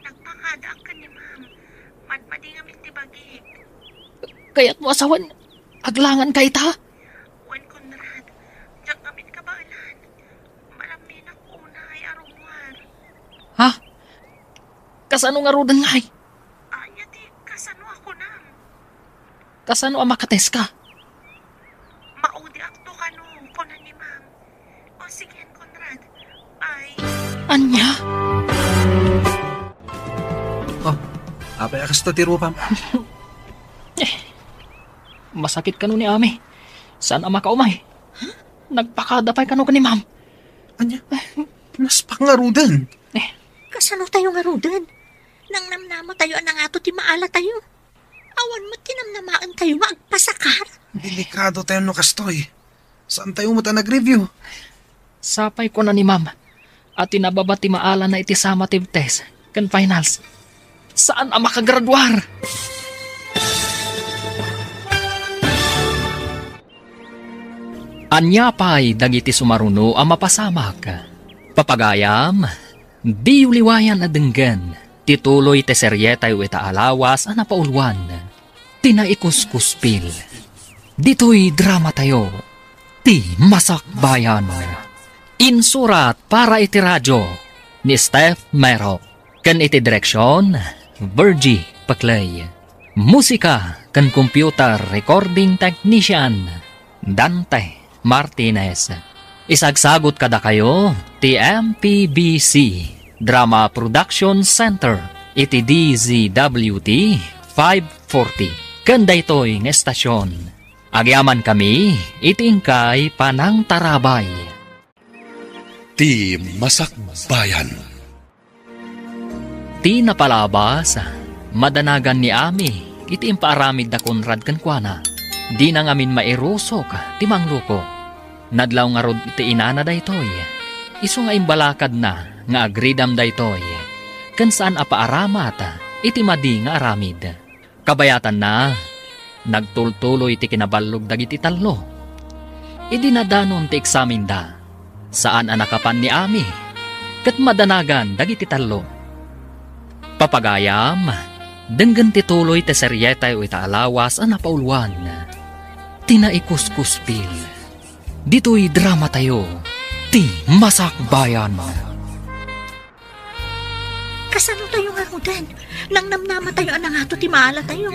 Nagpangada ka ni ma'am. Madmading amin tibagik. Kaya't mo asawan, aglangan ka ita. Wen, Conrad. Diyak amin kabalan. Malamin ang unay arungwar. Ha? Kasano nga rudan nga ay? Anya di, kasano ako nam? Kasano ang makates ka? Maudi akto ka no, kunan ni ma'am. O sige, Conrad. Ay, Anya? Oh, apay akas to tiro pam. Masakit ka no ni Ami. Saan ang makaumay? Nagpakadapay ka no ka ni Ma'am. Anya, naspak nga rudan. Kasano tayo nga rudan? Nang namnama tayo anang ato ti maala tayo. Awan mo tinamnamaan tayo maagpasakar. Delikado tayo no kastoy. Saan tayo mo ta nag-review? Sapay ko na ni Ma'am. At tinababati maala na iti summative test kan finals. Saan ang makagraduar? Anya pa'y dagiti sumaruno ang mapasamak. Papagayam, di uliwayan na denggan. Tituloy te serye tayo ita alawas ang napaulwan. Tinaikuskuspil. Dito'y drama tayo. Ti Masakbayan. Insurat para iti radyo ni Steph Mero. Kan iti direksyon, Virgie Paclay. Musika kan computer recording technician, Dante Martinez. Isagsagot kada kayo, ti MPBC Drama Production Center, iti DZWT 540. Kanda ito'y ng estasyon. Agyaman kami, itingkay panang tarabay. Ti Masakbayan. Ti napalabas, madanagan ni Ami, iti impaaramid na Conrad kankwana. Di na ngamin mairusok, ti mangluko. Nadlaw nga rod iti inana daytoy. Isu nga imbalakad na, nga agridam daytoy. Kan saan apaaramat, iti madi nga aramid. Kabayatan na, nagtultuloy iti kinabalog dagiti tallo. Idinadanon ti eksamin da, saan anakapan ni Ami, kat madanagan dagiti tallo. Papagayam, denggan tituloy te seryeta o itaalawas ang napauluan. Tinaikuskuspil. Dito'y drama tayo, ti Masakbayan. Kasano tayo nga rudan? Nang namnama tayo anang ato ti maala tayo.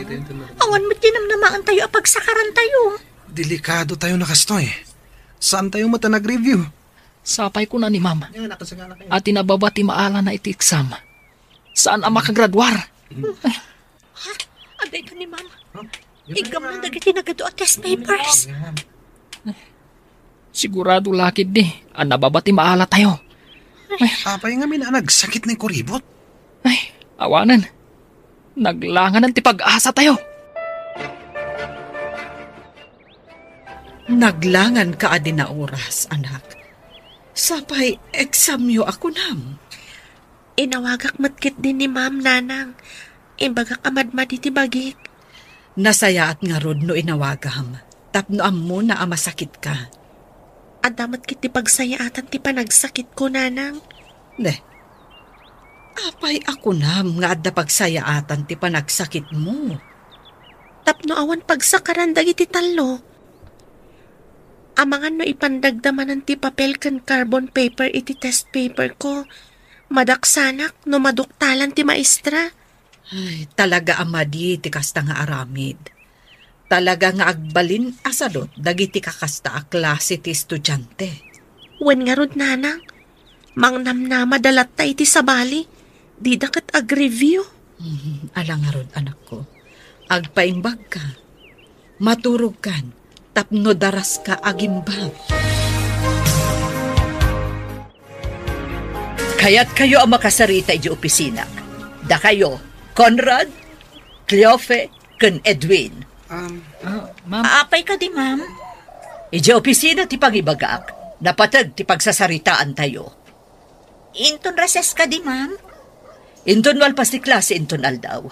Awan mo't tinamnamaan tayo apag sakaran tayo. Delikado tayo nakastoy. Saan tayo mata nag-review? Sapay ko na ni Mama. At tinababa ti maala na iti exam. Saan ang makagradwar? Ha? Agay ka ni Mama. Igam na dagiti nagado at test papers. Sigurado lakid di. Ang nababati maala tayo. Apay nga minanag, sakit ng kuribot. Ay, awanan. Naglangan ng tipag-asa tayo. Naglangan ka adi na oras, anak. Sapay, eksamyo ako nam. Inawagak matkit din ni Ma'am Nanang. Imbagak amadmad iti bagik. Nasayaat nga rod no inawagam. Tapno ammo na amasakit ka. Adamat kiti pagsayaatan ti panagsakit ko, Nanang. Ne, apay ako nam nga adda pagsayaatan ti panagsakit mo. Tapno awan pagsakaran dagiti tallo. Amangan no ipandagdamanan ti papel kan carbon paper iti test paper ko. Madaksanak no maduktalan ti maestra. Ay, talaga amadi ti kasta nga aramid. Talaga nga agbalin asadot dagiti kakasta a klase ti estudyante. Wen nga rod, Nanang. Mangnamnama dalat ta iti sabali. Di dakat ag-review. Alang nga rod, anak ko. Agpaimbag ka. Maturog kan. Tapno daras ka agimbag. Kaya't kayo ang makasarita iti opisina. Da kayo, Conrad, Cleofe, ken Edwin. Aapay ka di, Ma'am. Iti opisina ti pagibagak, napatag ti pagsasaritaan tayo. Inton reses ka di, Ma'am. Inton walpas ti klase inton aldaw.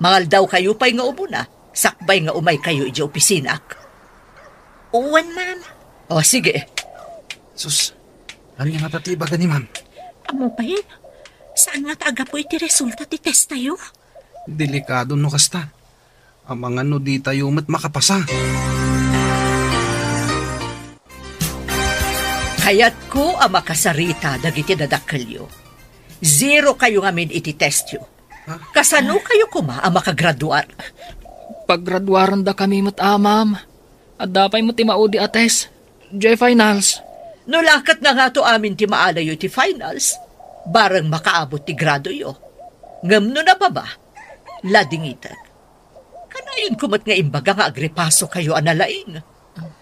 Mangaldaw kayo pa'y nga umuna, sakbay nga umay kayo iti opisinak. Uwan, Ma'am. O, sige. Sus, ano yung natatiba ka ni Ma'am? Amo pa yan. Saan nga taaga po iti resulta ti test tayo? Delikado no kasta. Ang mga no di tayo mat makapasa. Kaya't ko ang makasarita dagiti dadakalyo. 0 kayo ngamin iti test yo. Kasano kayo kuma ang makagraduar? Paggraduaran da kami ma'am. At dapay mo ti maudi ates. J-finals. Nulakat na nga to amin ti maalayo ti finals. Barang makaabot ti grado yo. Ngam no na ba? Ladingitan. Kanayon kumat nga imbaga nga agrepaso kayo analaing.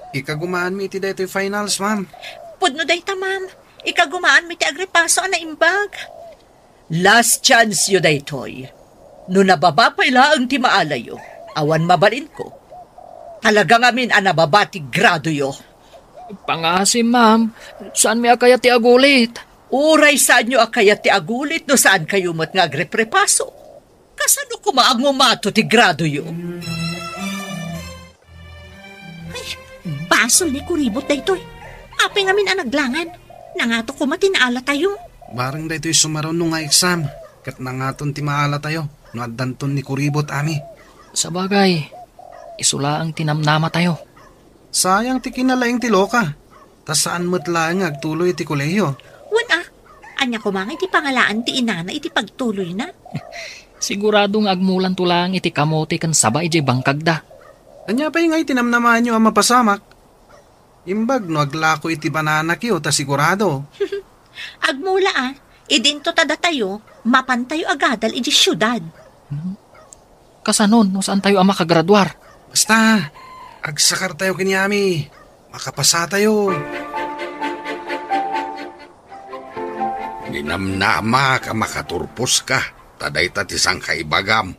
Ikagumaan mi iti dito finals, Ma'am. Pudno dayta, Ma'am. Ikagumaan mi ti agrepaso na imbag. Last chance yo daytoy. No nababa pa ilaang ti maalayo, awan mabalin ko. Talagang amin anababa ti grado yo. Pangasim, ma'am. Saan mi akaya ti agulit? Uray saan nyo akaya ti agulit no saan kayo mat nga agreprepaso. Kasano kumaang umato ti grado yo? Ay, basol ni kuribot daytoy. Apay ngamin ang naglangan. Nangato ko matinaala tayo. Barang daytoy sumaraw nung nga exam. Kat nangaton ti maala tayo. No addanton ni kuribot ami. Sa bagay, isula ang tinamnama tayo. Sayang ti kinalaing ti loka. Tas saan mo't lang agtuloy ti kolehiyo. Wan Anya ko mga iti pangalaan ti inana iti pagtuloy na. Siguradong agmulan tulang iti kamote kan saba iti bangkag da. Anya pa yung ay tinamnaman nyo ang mapasamak. Imbag no aglako iti banana kiyo ta sigurado. Agmula idinto tada tayo, mapantayo agadal iti syudad. Kasanon, no saan tayo ang makagraduar? Basta, agsakar tayo kinyami. Makapasa tayo. Ninamnama ka makaturpos ka. Taday tatisang kaibagam.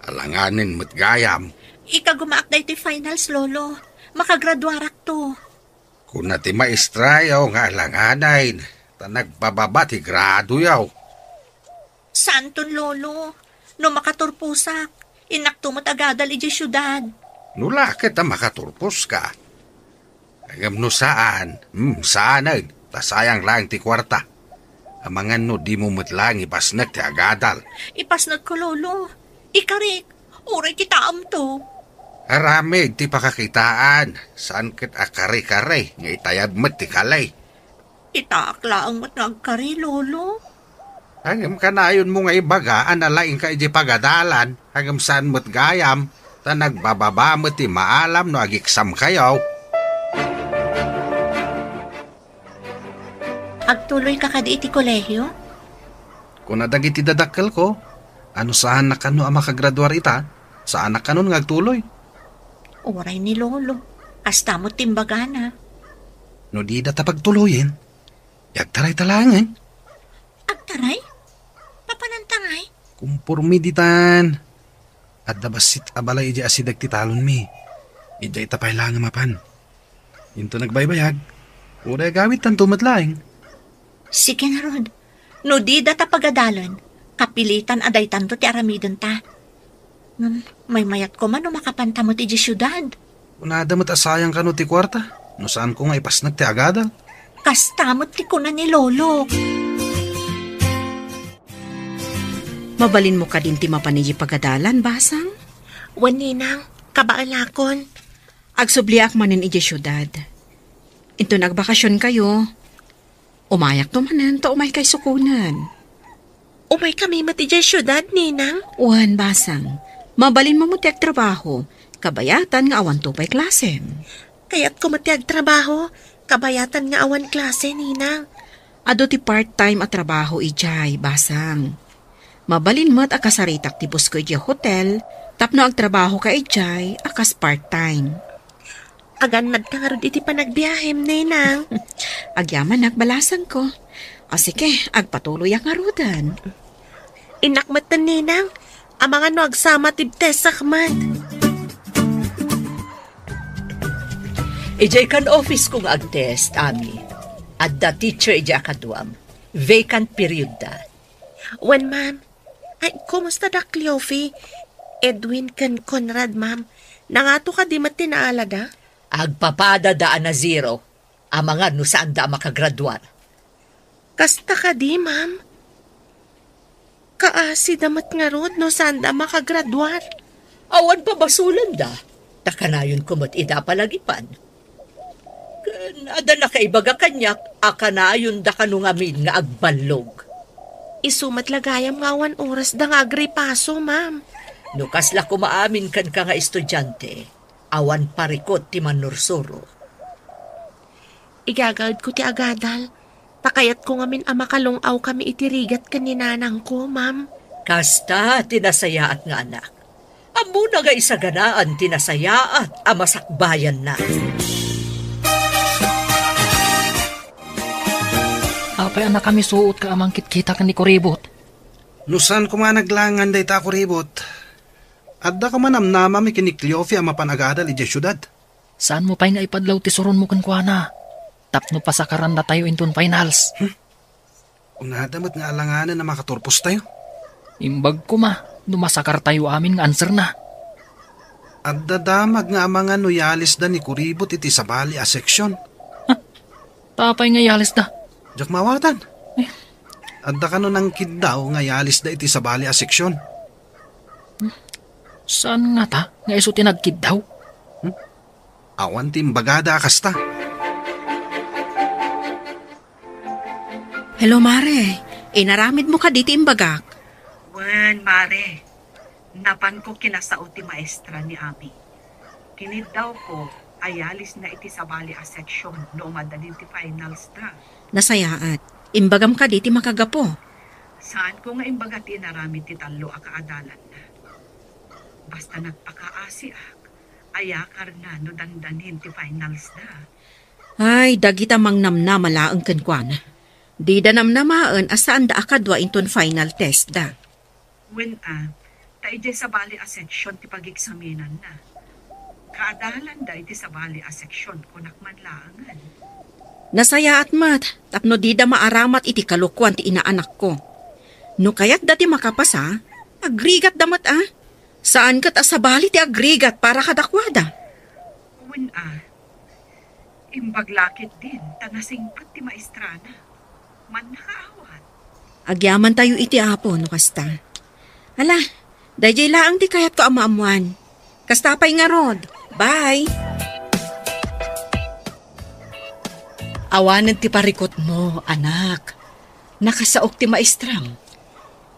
Alanganin mo't gayam. Ika gumaak na iti finals, Lolo. Makagraduarak to. Kung na ti maestrayaw nga alanganin, ta nagpababa ti grado yaw. Santon, Lolo. No makaturpusak, inaktumot agadal iti syudad. Nula kita makaturpos ka. Agam no saan? Saan tasayang lang ti kwarta. Amangan no di mo matlang ipasnag ti agadal. Ipasnag ko, Lolo. Ikarik, uray kita to. Aramid ti pakakitaan. Saan kit akari-kari nga itayab mat ti kalay. Itakla ang matnagkari, Lolo. Hangam kanayon mo nga ibaga, analaing ka iti pagadalan. Hangam saan mo't gayam, ta nagbababa mo't ti maalam no agiksam kayaw. Agtuloy ka kadi iti kolehyo? Kung nadag iti dadakkel ko, ano saan na kano ang makagraduar ita? Saan na kanon nga agtuloy? Uray ni Lolo. Hasta mo timbagana. No di data pagtuloyin, yagtaray talangan. Agtaray? Papanantangay? Kumpurmi ditan. At dabasit abalay iti asidag ti talon mi. Ija itapay lang mapan. Into nagbaybayag. Uray gawit tan tumatlaing. Sige na, Rod. No di data pagadalan, kapilitan aday tanto ti aramidon ta. May mayat ko man no makapantamot iti syudad. Unada mo't asayang ka no ti kwarta. No saan ko nga ipasnag ti agadal. Kastamot ti kunan ni Lolo. Mabalin mo ka din ti mapanigi pagadalan, basang? Waninang, kabaalakon. Agsubliak manin iti syudad. Ito nagbakasyon kayo. Umayak to manan, ta umay kay sukunan. Umay kami mati dyan syudad, Ninang. Uwan, basang. Mabalin mo ti trabaho. Kabayatan nga awan to pa'y klase. Kaya't kumatiag trabaho, kabayatan nga awan klase, Ninang. Ado ti part-time at trabaho ijay, basang. Mabalin mo't akasaritak ti bus ko ijay hotel, tapno ag trabaho ka ijay, akas part-time. Aganad ka nga rin iti panagbiyahem, Ninang. Agyaman nagbalasan ko. O sige, agpatuloy ang arudan. Inakmat na, Ninang. Ang mga no agsama tibtes sakmat. Ijay kan office kong agtest, Ami. At the teacher ijay akaduam. Vacant period da. Wan, ma'am. Ay, kumusta da, Cleophie? Edwin kan Conrad, ma'am. Nangato ka di matinaala da? Agpapada daan na 0. Ang mga no saan da makagraduar. Kasta ka di, ma'am. Kaasi damat nga rod no saan da makagraduar. Awan pa basulan da. Takanayon kumot ida palagipan. Ada na kaibaga kanyak, akanayon da kanungamin nga agbalog. Isumat lagayam nga 1 oras da nga agripaso, ma'am. Nukas la kumaamin kan ka nga estudyante, awan parikot ti manursuro. Igagawid ko ti agadal. Takayat ko ngamin makalungaw kami itirigat kaninanang ko, ma'am. Kasta tinasayaat nga anak. Amo na nga isaganaan tinasayaat amasakbayan na. Apay anak kami suot ka amang kitkita ka ni Kuribot. Nusan ko nga naglangan day ta Kuribot. Adda ka manamnama mi kini Cleophie ang mapanagadal ijay syudad. Saan mo pa'y nga ipadlaw ti suron mo kan kuana? Tapno pasakaran na tayo inton finals. Unadamot nga alanganan na makaturpos tayo. Imbag ko ma, numasakar tayo amin nga answer na. At dadamag nga mga nuyalis da ni Kuribot iti sabali a seksyon. Tapay nga yalis da. Jak mawatan. At da kano nang kid daw nga yalis da iti sabali a seksyon. Saan nga ta? Nga iso tinagkid daw? Awan timbagada kasta. Hello, Mare. Inaramid mo ka dito imbagak. Wen, Mare. Napan ko kinasaot ti maestra ni Ami. Kinid daw ko, ayalis na iti sabali a section no madalin ti finals na. Nasayaat. Imbagam ka dito makagapo. Saan ko nga imbaga ti naramid ti talo a kaadalan na. Basta nagpakaasi ak, ayakar na no dandanin ti finals na. Ay, dagita mang namnamalaang kankwana. Di da namnamaan asaan da akadwa inton final test da. Wen tayo sabali a section ti pag-eksaminan na. Kaadalan da iti sabali a section kunak manlaangan. Nasaya at mat, tapno di da maaramat iti kalukwan ti inaanak ko. No kayat dati makapasa, agrigat damat Saan kat asabali ti agrigat para kadakwada? Wen imbaglakit din, tanasingpat ti maestrana. Man nakaawat. Agyaman tayo iti apo, no kasta. Hala, dayjay laang ti kayat ko amaamuan. Kastapay nga rod. Bye! Awanan ti parikot mo, anak. Nakasaok ti maestram.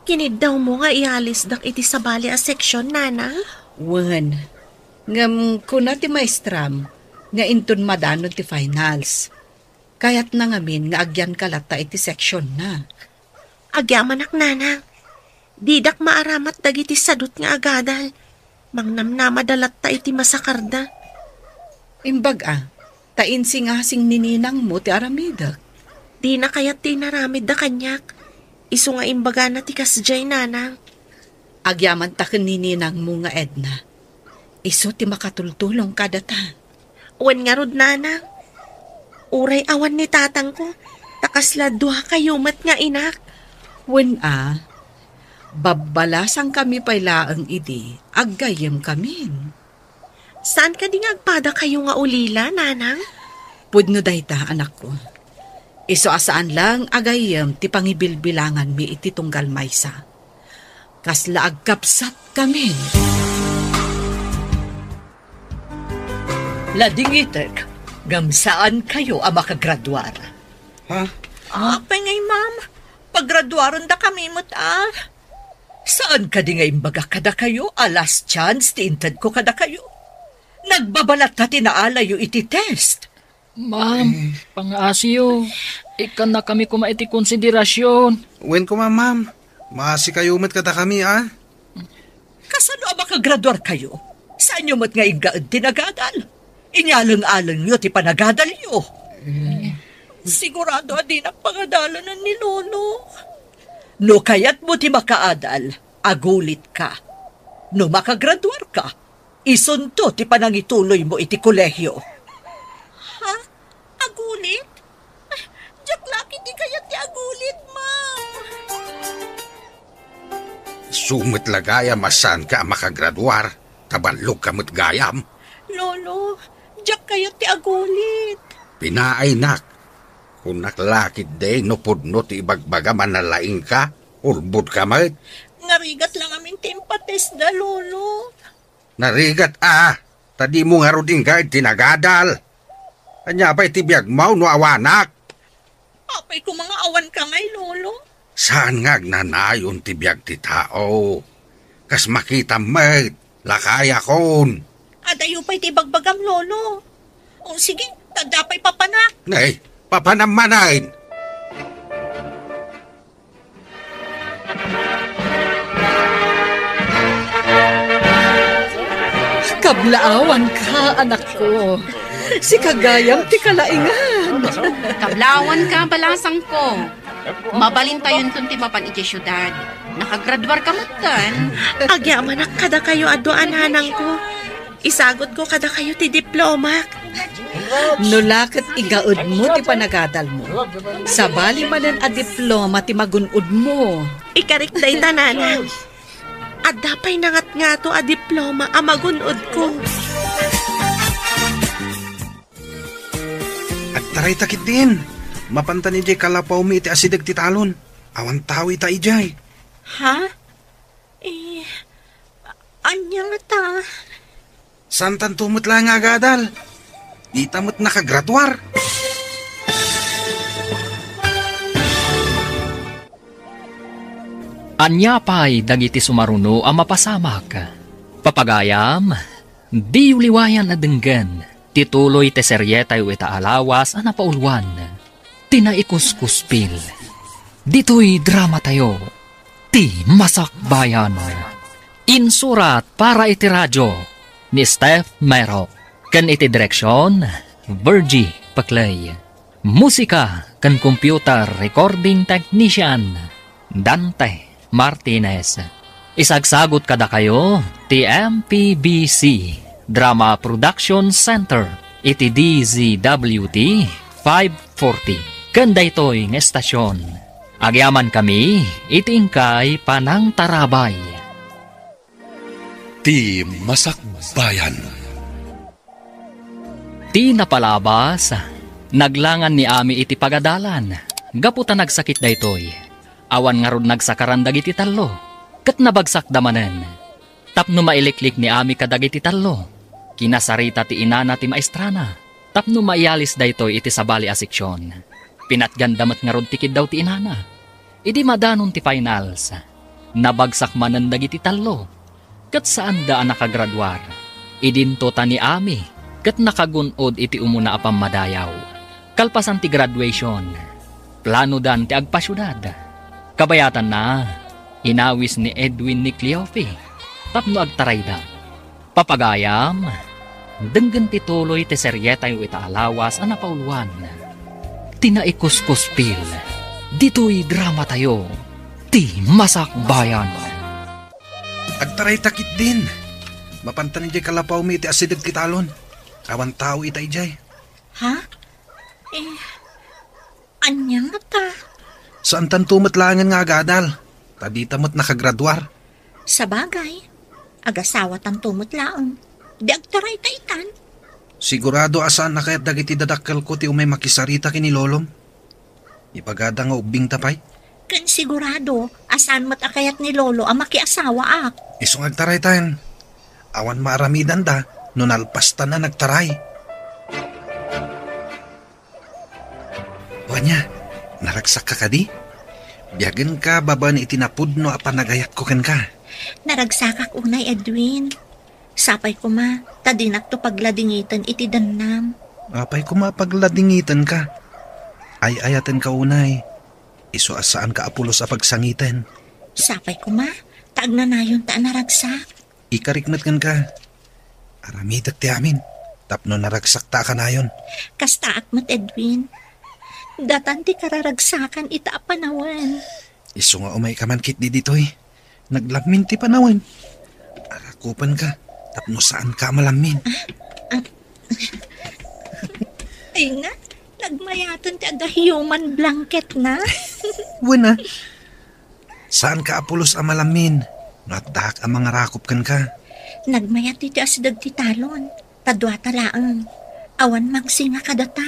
Kinid daw mo nga ialis dak iti sabali a section, nana. Wen, ngam kuna ti maestram, nga inton madanon ti finals. Kayat na ngamin nga agyan kalata iti section na. Agyaman ak, nana. Didak maaramat dagiti sadut nga agadal. Mangnamnamadalat ta iti masakarda. Imbag tainsingasing nininang mo ti aramidak. Di na kayat ti naramid da kanyak. Isu nga imbaga na ti kasjay, nana. Agyaman ta nininang mo nga Edna. Isu ti makatultulong kada ta. Wen nga rod, nana. Uray awan ni tatang ko. Takasla duha kayumat nga inak. Wen babalasang kami pailaang idi, aggayem kamin. Saan ka di agpada kayo nga ulila, nanang? Pudno dayta, anak ko. Iso asaan lang agayem ti pangibilbilangan mi iti tunggal maysa. Kasla agkapsat kamin. Ladingitek, gamsaan kayo ang makagraduar? Ha? Apay ngay, ma'am. Paggraduaron da kami mo't Saan ka di nga imbaga kada kayo? Last chance, tiintad ko kada kayo. Nagbabalat na tinaalayo iti test. Ma'am, pang-asiyo. Ikan na kami kuma iti konsiderasyon. Wen ko ma'am. Maasi kayo umat kada kami Kasano ang makagraduar kayo? Saan nyo mo't nga igaad tinagadal? Inyalang-alang nyo ti panagadal nyo. Sigurado di na pangadalan ni Lolo. No kayat mo ti makaadal, agulit ka. No makagraduar ka, isunto ti panangituloy mo iti kolehyo. Ha? Agulit? Diyak laki di kayat ti agulit, ma'am. Sumit lagaya masan ka makagraduar, tabalog ka mo't gayam. Lolo, diyak kayat ti agulit. Pinaay nak. Kung naklakit day, no pudno ti ibagbaga manalaing ka, ulbud ka mat. Narigat lang amin timpates da, Lolo. Narigat tadi mo nga roding ka tinagadal. Anya pa'y tibiyag mau no awanak. Apay ko mga awan ka ngay, Lolo. Saan nga agnanayon tibiyag ti tao? Kas makita mat, lakaya kon. Adayo pa'y tibagbagam, Lolo. O sige, tadapay papanak. Nay, papanamanain. Kablaawan ka, anak ko. Si Kagayam ti kalaingan. Kablawan ka, balasang ko. Mabalin tayo ti mapan iti syudad. Nakagraduar ka matan. Agyaman kada kayo aduan, hanang ko. Isagot ko kada kayo ti diploma. Nulakat igaud mo ti panagadal mo. Sabali manan a diploma ti magunod mo. Ikarik day tananang. At dapay nangat nga to a diploma a magunod ko. At taray takit din. Mapanta ni Jay kalapaw mi iti asidag ti talon. Awan tawi ta ijay. Ha? Anya nga ta? Santan tumot lang nga gadal. Di tamot nakagraduar. Anya pa'y dagiti sumaruno ang mapasamak. Papagayam, di uliwayan na denggan, tituloy te seryetay o itaalawas ang napaulwan. Tinaikuskuspil. Dito'y drama tayo. Ti Masakbayan. Insurat para iti radyo ni Steph Mero. Kan iti direksyon, Virgie Paclay. Musika kan computer recording technician, Dante Martinez. Isagsagot kada kayo, ti MPBC Drama Production Center, iti DZWT 540. Kanda ito'y ng estasyon. Agyaman kami, itingkay panang tarabay. Ti Masakbayan. Ti napalabas, naglangan ni Ami iti pagadalan. Gaputa nagsakit daytoy. Awan nga rod nagsakaran dagiti tallo. Kat nabagsak damanen. Tapno mailiklik ni Ami kadagiti tallo. Kinasarita ti inana ti maestrana. Tapno maialis daytoy iti sabali a seksyon. Pinatgandamat nga rod tikid daw ti inana. Idi madanon ti finals. Nabagsak manen dagiti tallo. Kat saan daan nakagraduar. Idinto ta ni Ami. Kat nakagunod iti umuna apam madayaw. Kalpasan ti graduation. Plano dan ti agpasyudad. Kabayatan na. Inawis ni Edwin ni Cleofe. Tapno agtarayda. Papagayam. Denggan ti tuloy ti seryetay o itaalawas ang napauluan. Tinaikuskuspil. Dito'y drama tayo. Ti Masakbayan. Agtaray takit din. Mapantanin jay kalapaw mi iti asideg kitalon. Awan tao itay jay. Ha? Anya nga ta? Saan tan tumatlangan nga agadal? Tadita mo't nakagraduar. Sa bagay, agasawa tan tumutlaong. Di agtaray taitan. Sigurado asaan na kaya't dagiti dadakkel ko ti umay makisarita kini lolom. Ipagada nga ubing tapay. Kan sigurado, asan mo't akayat ni lolo ang makiasawa ak. Isong agtaray tayo. Awan maaramidan da, no nalpasta na nagtaray. Wanya, naragsak ka kadi? Biyagan ka baba ni itinapud no apan nagayat ko ken ka. Naragsakak unay Edwin. Sapay ko ma, tadinak to pagladingitan iti danam. Apay ko mapagladingitan ka. Ay ayatan ka unay. Iso asaan ka apulos a pagsangitan. Sapay ko ma, taagnanayon ta naragsak. Ikariknat kan ka. Aramidat ti amin. Tapno naragsak ta ka na yun. Kastaak mo't Edwin. Datan ti kararagsakan ita panawan. Iso nga umay kamankit di ditoy. Naglamin ti panawan. Arakupan ka. Tapno saan ka malamin. Ay nga, nagmayatan ti aga human blanket na. Wala. Saan ka apulos a malamin? Natdak ang mga rakop kan ka. Nagmayat iti asidag ti talon. Tadwa talaang. Awan magsinga kadata.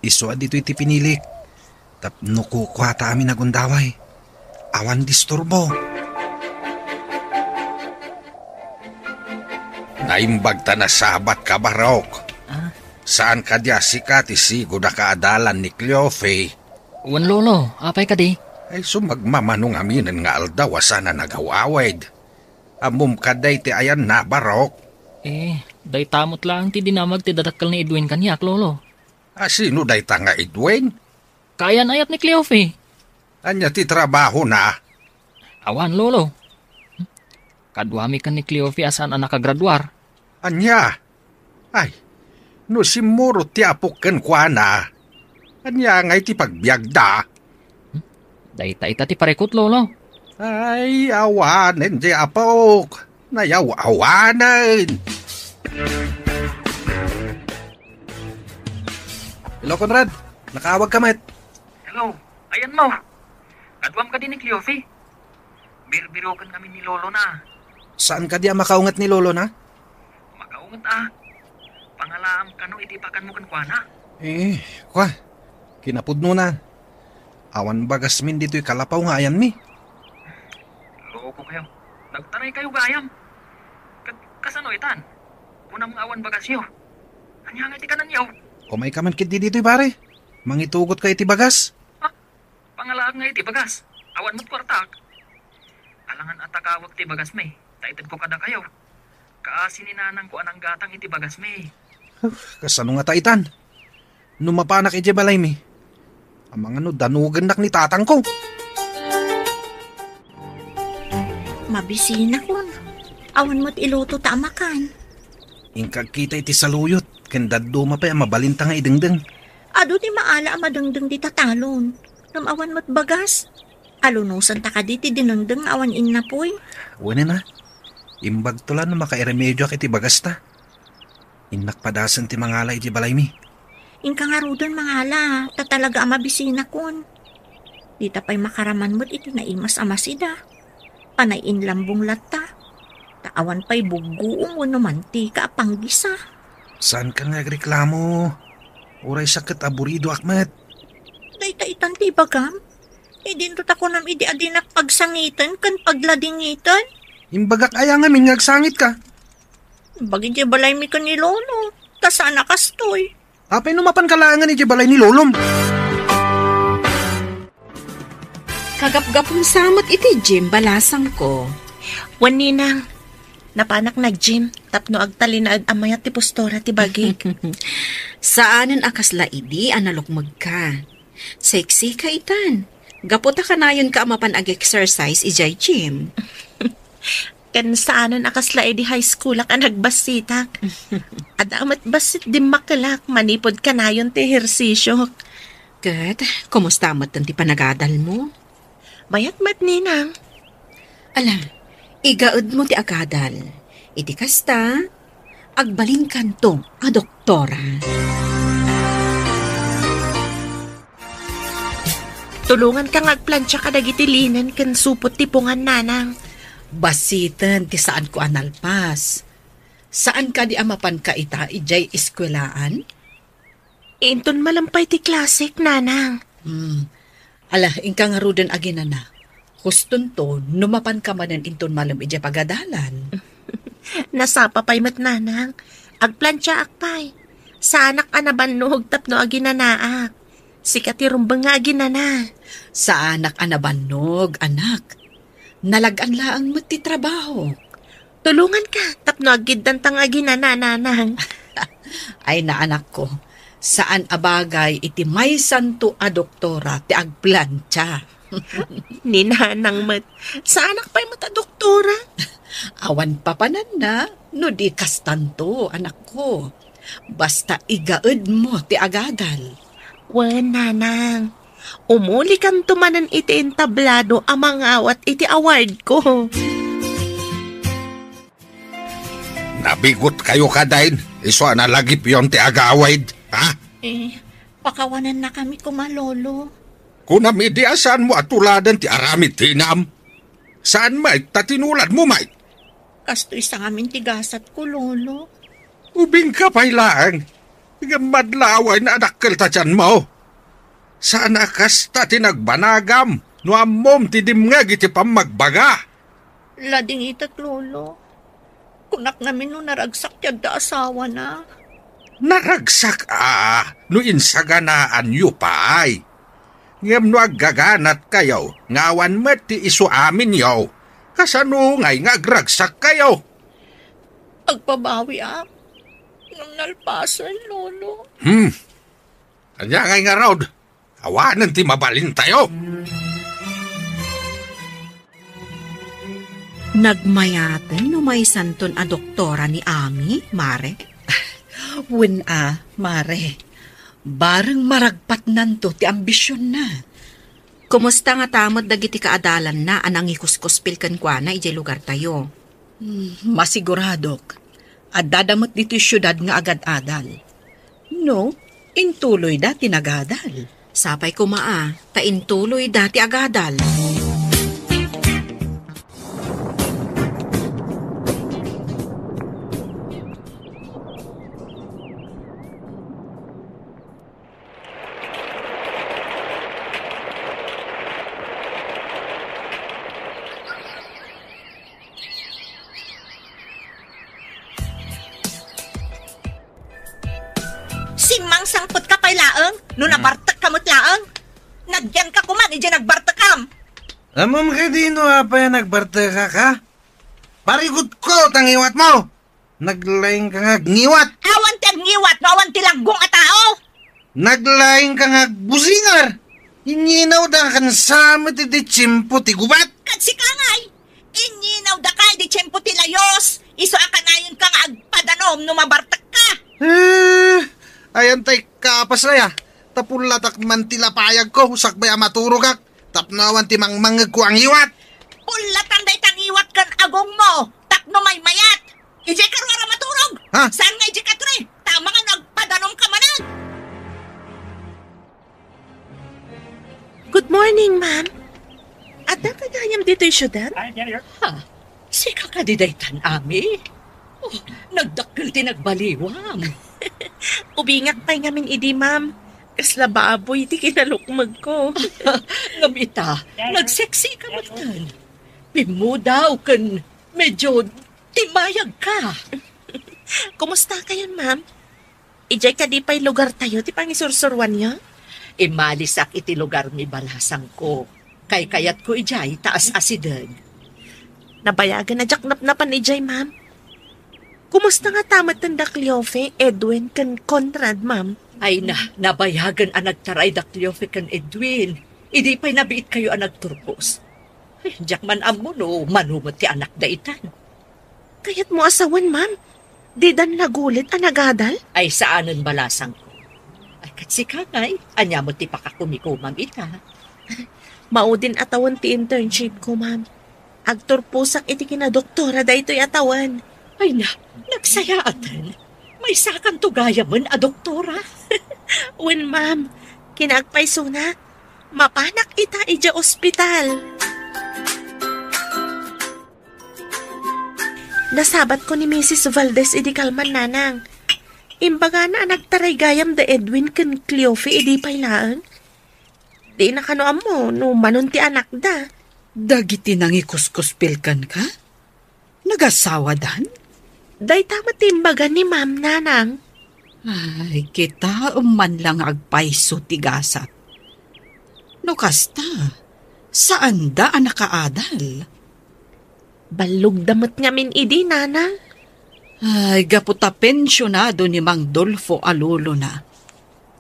Iso dito iti pinilik. Tapno kukwata amin nagundaway. Awan disturbo. Naimbag ta na sabat ka barok. Saan ka diya sikat isigo na kaadalan ni Cleofe? Uwan lolo, apay ka di? Ay sumagmamanong aminan nga aldaw sana nagawawid. Amum kaday ti ayan na barok. Day tamot lang ti dinamag ti dadakkel ni Edwin kanyak lolo. Sino day ta nga Edwin? Kayan ayat ni Cleofe. Anya ti trabaho na? Awan lolo. Kadwami kan ni Cleofe asan ang nakagraduar. Anya? Ay, no simuro ti apok ken kuana. Anya nga iti pagbiagda. Dayta ita ti parekot lolo. Ay, awanen di apok. Nayaw-awanen. Hello, Conrad. Nakaawag ka, met. Hello, ayan mo. Kadwam ka din ni Cleofe. Birbirokan kami ni Lolo na. Saan ka diya makaungat ni Lolo na? Makaungat Pangalaam kano iti pakan mo kankwana. Kwa. Kinapudno na. Awan bagas min dito'y kalapaw nga ayan mi. Loko kayo. Nagtaray kayo gayam. Kasano itan? Punang awan bagas yo. Anya nga iti kanan yaw. Umay ka man kit di dito'y pare. Mangitugot ka iti bagas. Pangalaam nga iti bagas. Awan mo't kwartak. Alangan at takawag ti bagas me. Taitid ko kada kayo. Kaasininanang ko anang gatang iti bagas me. Kasano nga taitan? Numapanak iti balay mi. Ang mga danugan nak ni tatang ko. Mabisina kun. Awan mo't iluto ta amakan. Ingkag kita iti saluyot. Kendad duma pa mabalinta nga idengdeng. Ado ti maala amadengdeng di tatalon. Namawan mo't bagas. Alunusan ta ka di ti dinengdeng awan innapoy. Wala na. Imbag tulan na makairemedyo ak iti bagas ta. Inakpadasan ti mangala iti balay mi. Ingka nga rudon mangala. Ta talaga amabisina kun. Di ta pa'y makaraman mo't iti naimas amasida. Panay inlambong lata. Taawan pa'y buguong wano mantika apanggisa. Saan ka nga reklamo? Uray sakit aburido akmat. Dayta-itan ti bagam. Idinto ako nam idi adinak pagsangitan kan pagladingitan. Imbagak aya nga min ngagsangit ka. Bagi di balay mi ka ni Lolo. Kasana kastoy. Apay numapan kalangan iti balay ni Lolom. Kagap-gapong samot iti Jim, balasang ko. Waninang, napanak nag-gym, tapno agtali na amayat ti postora ti bagig. Saanen akas laidi analukmag ka. Sexy ka itan. Gaputa ka na yun ka amapan ag-exercise ijay Jim. Kan saanen akas laidi high school ak nagbasitak. Adamat basit di makalak, manipod ka na yun ti ehersisyo. Kat, kumusta amat ti panagadal mo? Mayat-mat ninang. Alam, igaod mo ti agadal. Iti kasta, agbalin kanto a doktora. Tulungan kang agplansya ka dagiti linen kan supot tipungan nanang. Basitan ti saan ko analpas. Saan ka di amapan ka ita ijay eskwelaan? Inton malampay ti klasik nanang. Ala, ingka nga ruden agina na. Huston to, numapan ka manan inton malam ijay pagadalan. Nasapa pa'y mat nanang. Agplansya akpay. Sanak anabannog tapno aginanaak. Sikati rumbang nga aginana. Sa anak anabannog, anak. Nalagan laang mo't ti trabaho. Tulungan ka, tapno agiddan tang aginana nanang. Ay na anak ko, saan abagay iti may santo a doktora ti agplansya. Ninanang mat, sa anak pa'y mata doktora? Awan papanan na, no di kastanto, anak ko. Basta igaed mo ti agadal. Wen, nanang. Umuli kan tumanan iti entablado amang awat iti award ko. Nabigot kayo kadain. Iso na lagip yon ti agawaid. Ha? Pakawanan na kami kumalolo. Kung namidiasan mo at tuladan ti aramid tinam. Saan may tatinulad mo may? Kasto isang amin tigasat ko, lolo. Ubing ka pa'y laang. Madlaway na adakkel ta tiyan mo. Saan akas ta tinagbanagam? No amom ti dimngag iti pamagbaga. Lading itat, lolo. Kunak namin no naragsak tiyag da asawa na. Naragsak no insaganaan yu pa ay. Ngem no aggaganat kayo, ngawan met ti isu amin yaw. Kasano ngay nga agragsak kayo? Agpabawi ak. Nang nalpasan, lolo. Kanya ngay nga raw, awanan ti mabalin tayo. Nagmayaten no may santon a doktora ni Ami, Mare? Wen Mare. Bareng maragpat nanto ti ambisyon na. Kumusta nga tamad dagiti kaadalan na anang ikuskuspil kan kwa na ijay lugar tayo? Masiguradok. At dadamot dito syudad nga agad-adal. No, intuloy dati nagadal. Sapay kumaa, ta intuloy dati agadal. Simang sangpot ka pa'y laang, no nabartak kamot laang. Nagyan ka kuman, ije nagbartakam. Amam ka dino apa yan nagbarte ka? Parikot ko tangiwat mo! Naglaing ka nga ngiwat! Awan ti ngiwat, no awan ti laggong a tao! Naglaing ka nga busingar! Inyinaw da kan sama ti tsimpo ti gubat! Kat si Kangay! Inyinaw da kay di tiyempo ti layos! Iso akanayon ka nga agpadanom no mabartak ka! Ayan tay kapas na ya. Tapulatak man tilapayag ko, sakbay maturo kak. Tapnawan ti mangmangag ko ang iwat. Pulatan day tang iwat kan agong mo, takno may mayat. Ije karwara maturog. Ha? Saan nga ije katre? Tama nga nagpadanom ka manan. Good morning, ma'am. At nakagayam dito yung syudad? Ha? Si kakadidaytan, Ami? Oh, nagdakkel ti nagbaliwam. Ubingak pa'y ngamin idi, ma'am. Kasla baboy, di kinalukmag ko. Ngamita, nagseksi ka matan. Pimudaw kan medyo timayag ka. Kumusta kayo, ma'am? Ijay ka di pa'y lugar tayo, di pang isursurwan niyo? Imalisak iti lugar mi balasang ko. Kay kayat ko ijay, taas asidag. Nabayagan na jaknap-napan ijay, ma'am. Kumusta nga tamat ng Dakleofe, Edwin, kan Conrad, ma'am? Ay nabayagan ang nagtaray Dakleofe kan Edwin. Idi pa'y nabiit kayo ang nagturpos. Ay, jak man amo no, manumot ti anak da itan. Kayat mo asawan, ma'am? Di dan nagulit ang nagadal? Ay saanan balasang ko. Ay kat si Kangay, anya mo ti pakakumikumam ita. Maudin atawan ti internship ko, ma'am. Agturpusak iti kinadoktora da ito'y atawan. Ay nagsayaatan. May sakan to gaya man a doktora. Wen, ma'am, kinagpayso na. Mapanak ita ija ospital. Nasabat ko ni Mrs. Valdez idi kalman nanang. Imbaga na nagtaray gayam da Edwin kan Cleofe idi paylaan. Di na kanoam mo no manon ti anak da. Dagiti nang ikuskuspilkan ka? Nagasawa dan? Day tama timbaga ni ma'am nanang. Ay, kita man lang agpaiso tigasat. No kasta, saan da ang nakaadal? Balog damot nga min idi, nanang. Ay, gaputa pensyonado ni Mang Dolfo Alulo na.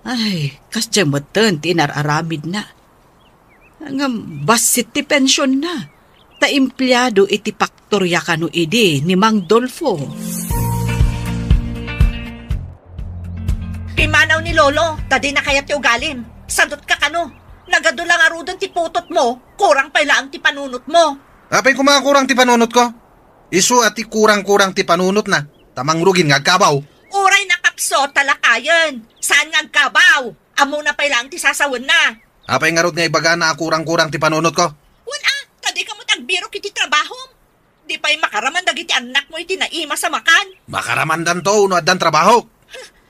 Ay, kasyamutan tinararamid na. Ang basit ti pensyon na. Ta empleyado iti paktorya kanu idi ni Mang Dolfo. Pimanaw ni Lolo, tadi na kayat ti ugalim. Sadot ka kano. Nagadulang arudan ti putot mo, kurang pala ang ti panunot mo. Apay kumakurang ti panunot ko? Isu at ti kurang-kurang ti panunot na. Tamang rugin nga kabaw. Uray na kapso, talakayan. Saan nga kabaw? Amo na pala ang ti sasawan na. Apay nga rod nga ibaga na kurang-kurang ti panunot ko? Tadi ka mo tagbiro kiti trabaho. Di pa'y makaraman dagiti anak mo iti naima sa makan. Makaramandan to, no adan trabaho.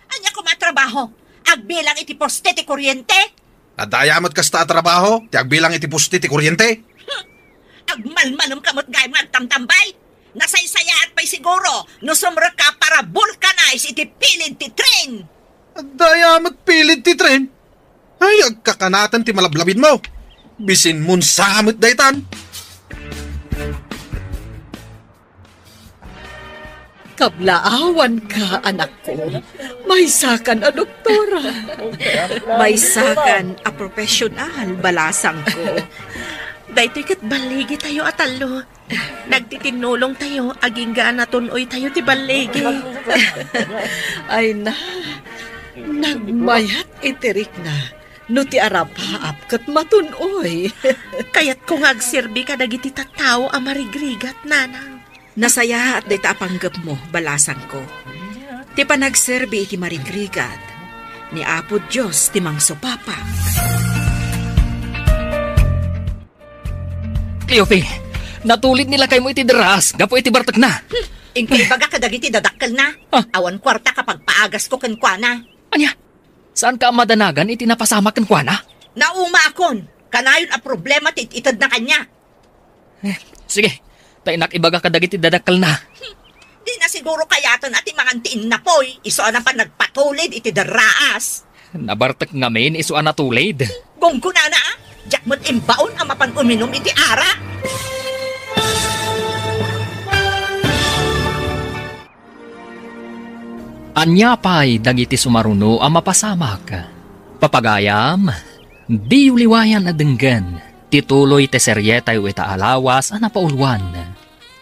Anya ko matrabaho? Agbilang iti poste ti kuryente? Adayamot kasta trabaho, ti agbilang iti pusti ti kuryente. Agmalmanam kamot gayam nga tamtambay. Nasaysaya at pa'y siguro, no sumra ka para vulcanize iti pilid ti tren. Adayamot pilid ti tren? Ay, agkakanatan ti malablabid mo. Bisin mun samot daytan. Kablaawan ka, anak ko. May sakan a doktora. May sakan a profesional, balasang ko. Dahito kat baligi tayo atalo. Nagtitinulong tayo, aging gaan natunoy tayo ti baligi. Ay na, nagmayat itirik na. No ti arapaap kat matunoy. Kayat kung agsirbi ka dagiti tattao a marigrigat, nanang. Nasaya at dayta apanggap mo, balasang ko. Ti panagserbi iti marigrigat. Ni Apo Diyos ti mangsupapa. Cleofe, natulit nila kay mo iti deras, gapo iti bartak na. Ingkay baga kadagiti dadakkel na. Awan kwarta kapag paagas ko kenkwana. Anya, saan ka madanagan iti napasama kenkwana? Nauma akon. Kanayon a problema ti itad na kanya. Sige, tainak ibaga kadagiti dadakkel na. Di na siguro kayaton at imangantiin na poy. Iso na pa nagpatulid iti daraas. Nabartak ngamin iso anatulid. Gungko na na. Jak mo't imbaon ang mapan uminom iti arak. Anyapay dagiti sumaruno ang mapasamak. Papagayam, di uliwayan adenggan, tituloy te seryetay ita alawas ang napaulwan.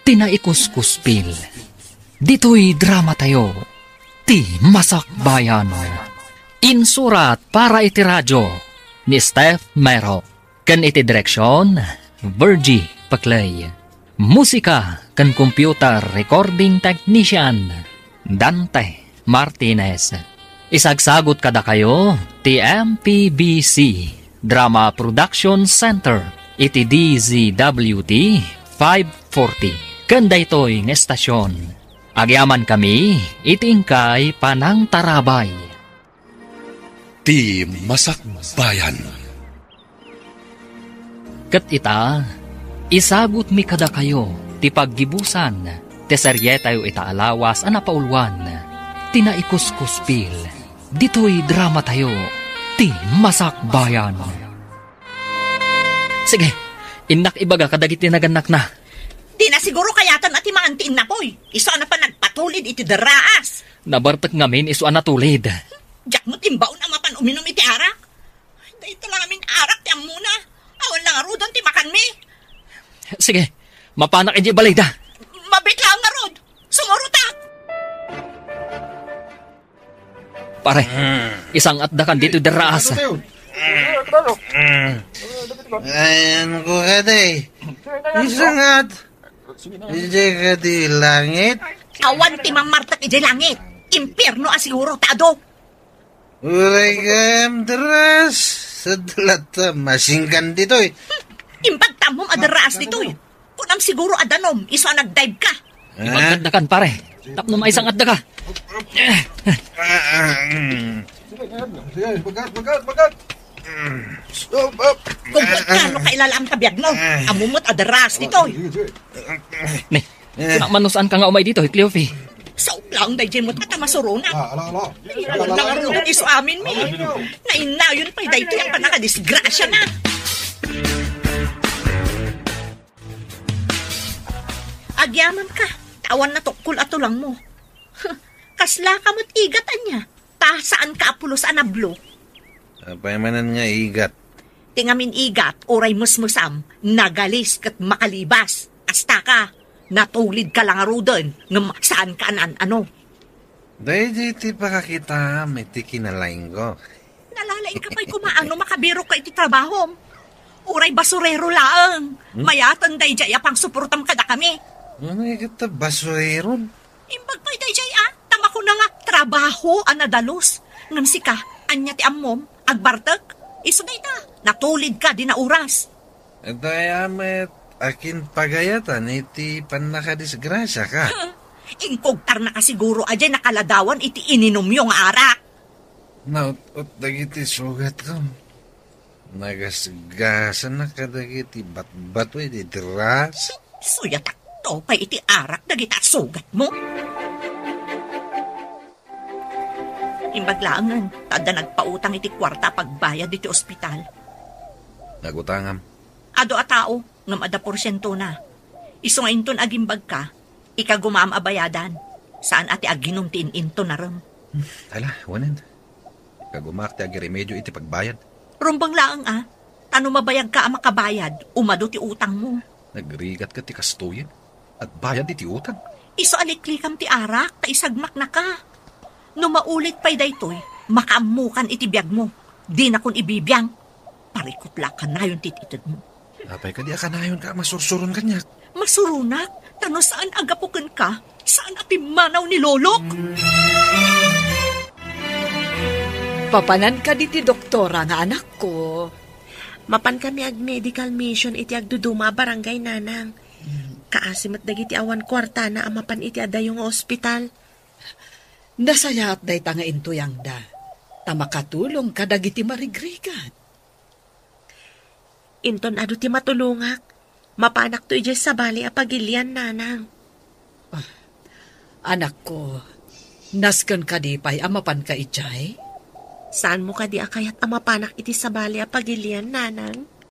Tinaikuskuspil. Dito'y drama tayo, ti Masakbayan. Insurat para iti radyo ni Steph Mero. Kan iti direksyon, Virgie Paclay. Musika kan computer recording technician, Dante Martinez. Isagsagot kada kayo, ti MPBC Drama Production Center, iti DZWT 540. Kanda ito'y ng estasyon. Agyaman kami, itingkay panang tarabay. Ti Masakbayan. Kat ita, isagot mi kada kayo, ti paggibusan, ti seryetayo ita alawas ang napaulwan, tinaikuskuspil, dito'y drama tayo, ti Masakbayan. Sige, inak ibaga kadagiti naganak na. Di na siguro kayatan at imaantiin na po'y. Iso na pa nagpatulid iti daraas. Nabartak ngamin iso ang natulid. Jak mo timbaon ang mapan uminom iti arak. Dahito lang amin arak ti amuna. Awan lang arudan ti makan mi. Sige, mapanak iti balayda. Mabitlaw nga rod. Sumurutak. Pare, isang atdakan dito daraas. Ayan ko ka day. Isang at. Hindi ka di langit. Awan ti mamartak iti langit. Impierno asiguro tado. Uray ka daras. Sa dalata masingkan dito eh. Imbag tamom adaraas dito eh. Kunam siguro adanom. Iso nagdive ka. Ibagdadakan pare. Tapno may isang adda ka. Sige, bagat. Stop up. Kung kano kailalaan ka biyag mo. Amumot adaras dito eh. Ne, manusaan ka nga umay dito, Cleofe. Sa uplang dahi mo at masuruna. Ala. Nangarunan iso amin mi. Nainayon pa'y dahi ito yung panakadisgrasya na. Agyaman ka. Tawan na tukul at tulang mo. Kasla ka mo't igatan niya. Ta saan ka apulos anablo. Apay manan nga igat. Tingamin igat, oray musmusam, nagalis kat makalibas. Asta ka, natulid ka lang arudan, ngam saan ka ano. Dahil di pa kakita, may tikinalain ko. Nalalain ka pa'y kumaano makabiro ka iti trabaho. Oray basurero laang. Mayatan day jaya pang suportam kada kami. Ano ikita basureron? Imbag pa'y day jaya, tama ko na nga trabaho anadalos. Ngam si ka, anya ti ammom, agbartek. Iso day na, natulid ka di na oras. Daya met akin pagayatan, iti pan nakadisgrasya ka. Ingkogtar na kasiguro ajay nakaladawan iti ininom yung arak. Naut dagiti sugat ko. Nagasgasan na kadagiti bat-bato iti dras. Suyatak to pa iti arak dagita sugat mo. Imbaglaangan, tada nagpautang iti kwarta pagbayad iti ospital. Nagutangam. Ado a tao, ngam ada porsyento na. Iso nga inton agimbag ka, ikagumam abayadan. Saan ati aginumtiin into na ram. Hala, wanan. Kagumakti agi remedyo iti pagbayad. Rumbang laang tano mabayag ka ang makabayad, umado ti utang mo. Nagrigat ka ti kastuyin at bayad iti utang. Iso aliklikam ti arak, taisagmak na ka. No maulit pa'y daytoy, makaamukan iti biyag mo. Di na kun ibibiyang. Parikutla ka na yung tititid mo. Apay ka di akanayon ka, masursuron kanyak. Masurunak? Tano saan agapukan ka? Saan ati manaw ni Lolok? Papanan ka di ti doktora nga anak ko. Mapan kami ag medical mission iti agduduma barangay nanang. Kaasimat dagiti awan kwarta na amapan iti adayong ospital. Nasayat day tanga intuyang da. Tamakatulong ka dagiti marigrigan. Inton adu ti matulungak. Mapanak to ijay sabali a pagilian nanang. Anak ko, nasken ka di pa'y amapan ka ijay? Saan mo ka di akayat amapanak iti sabali a pagilian nanang?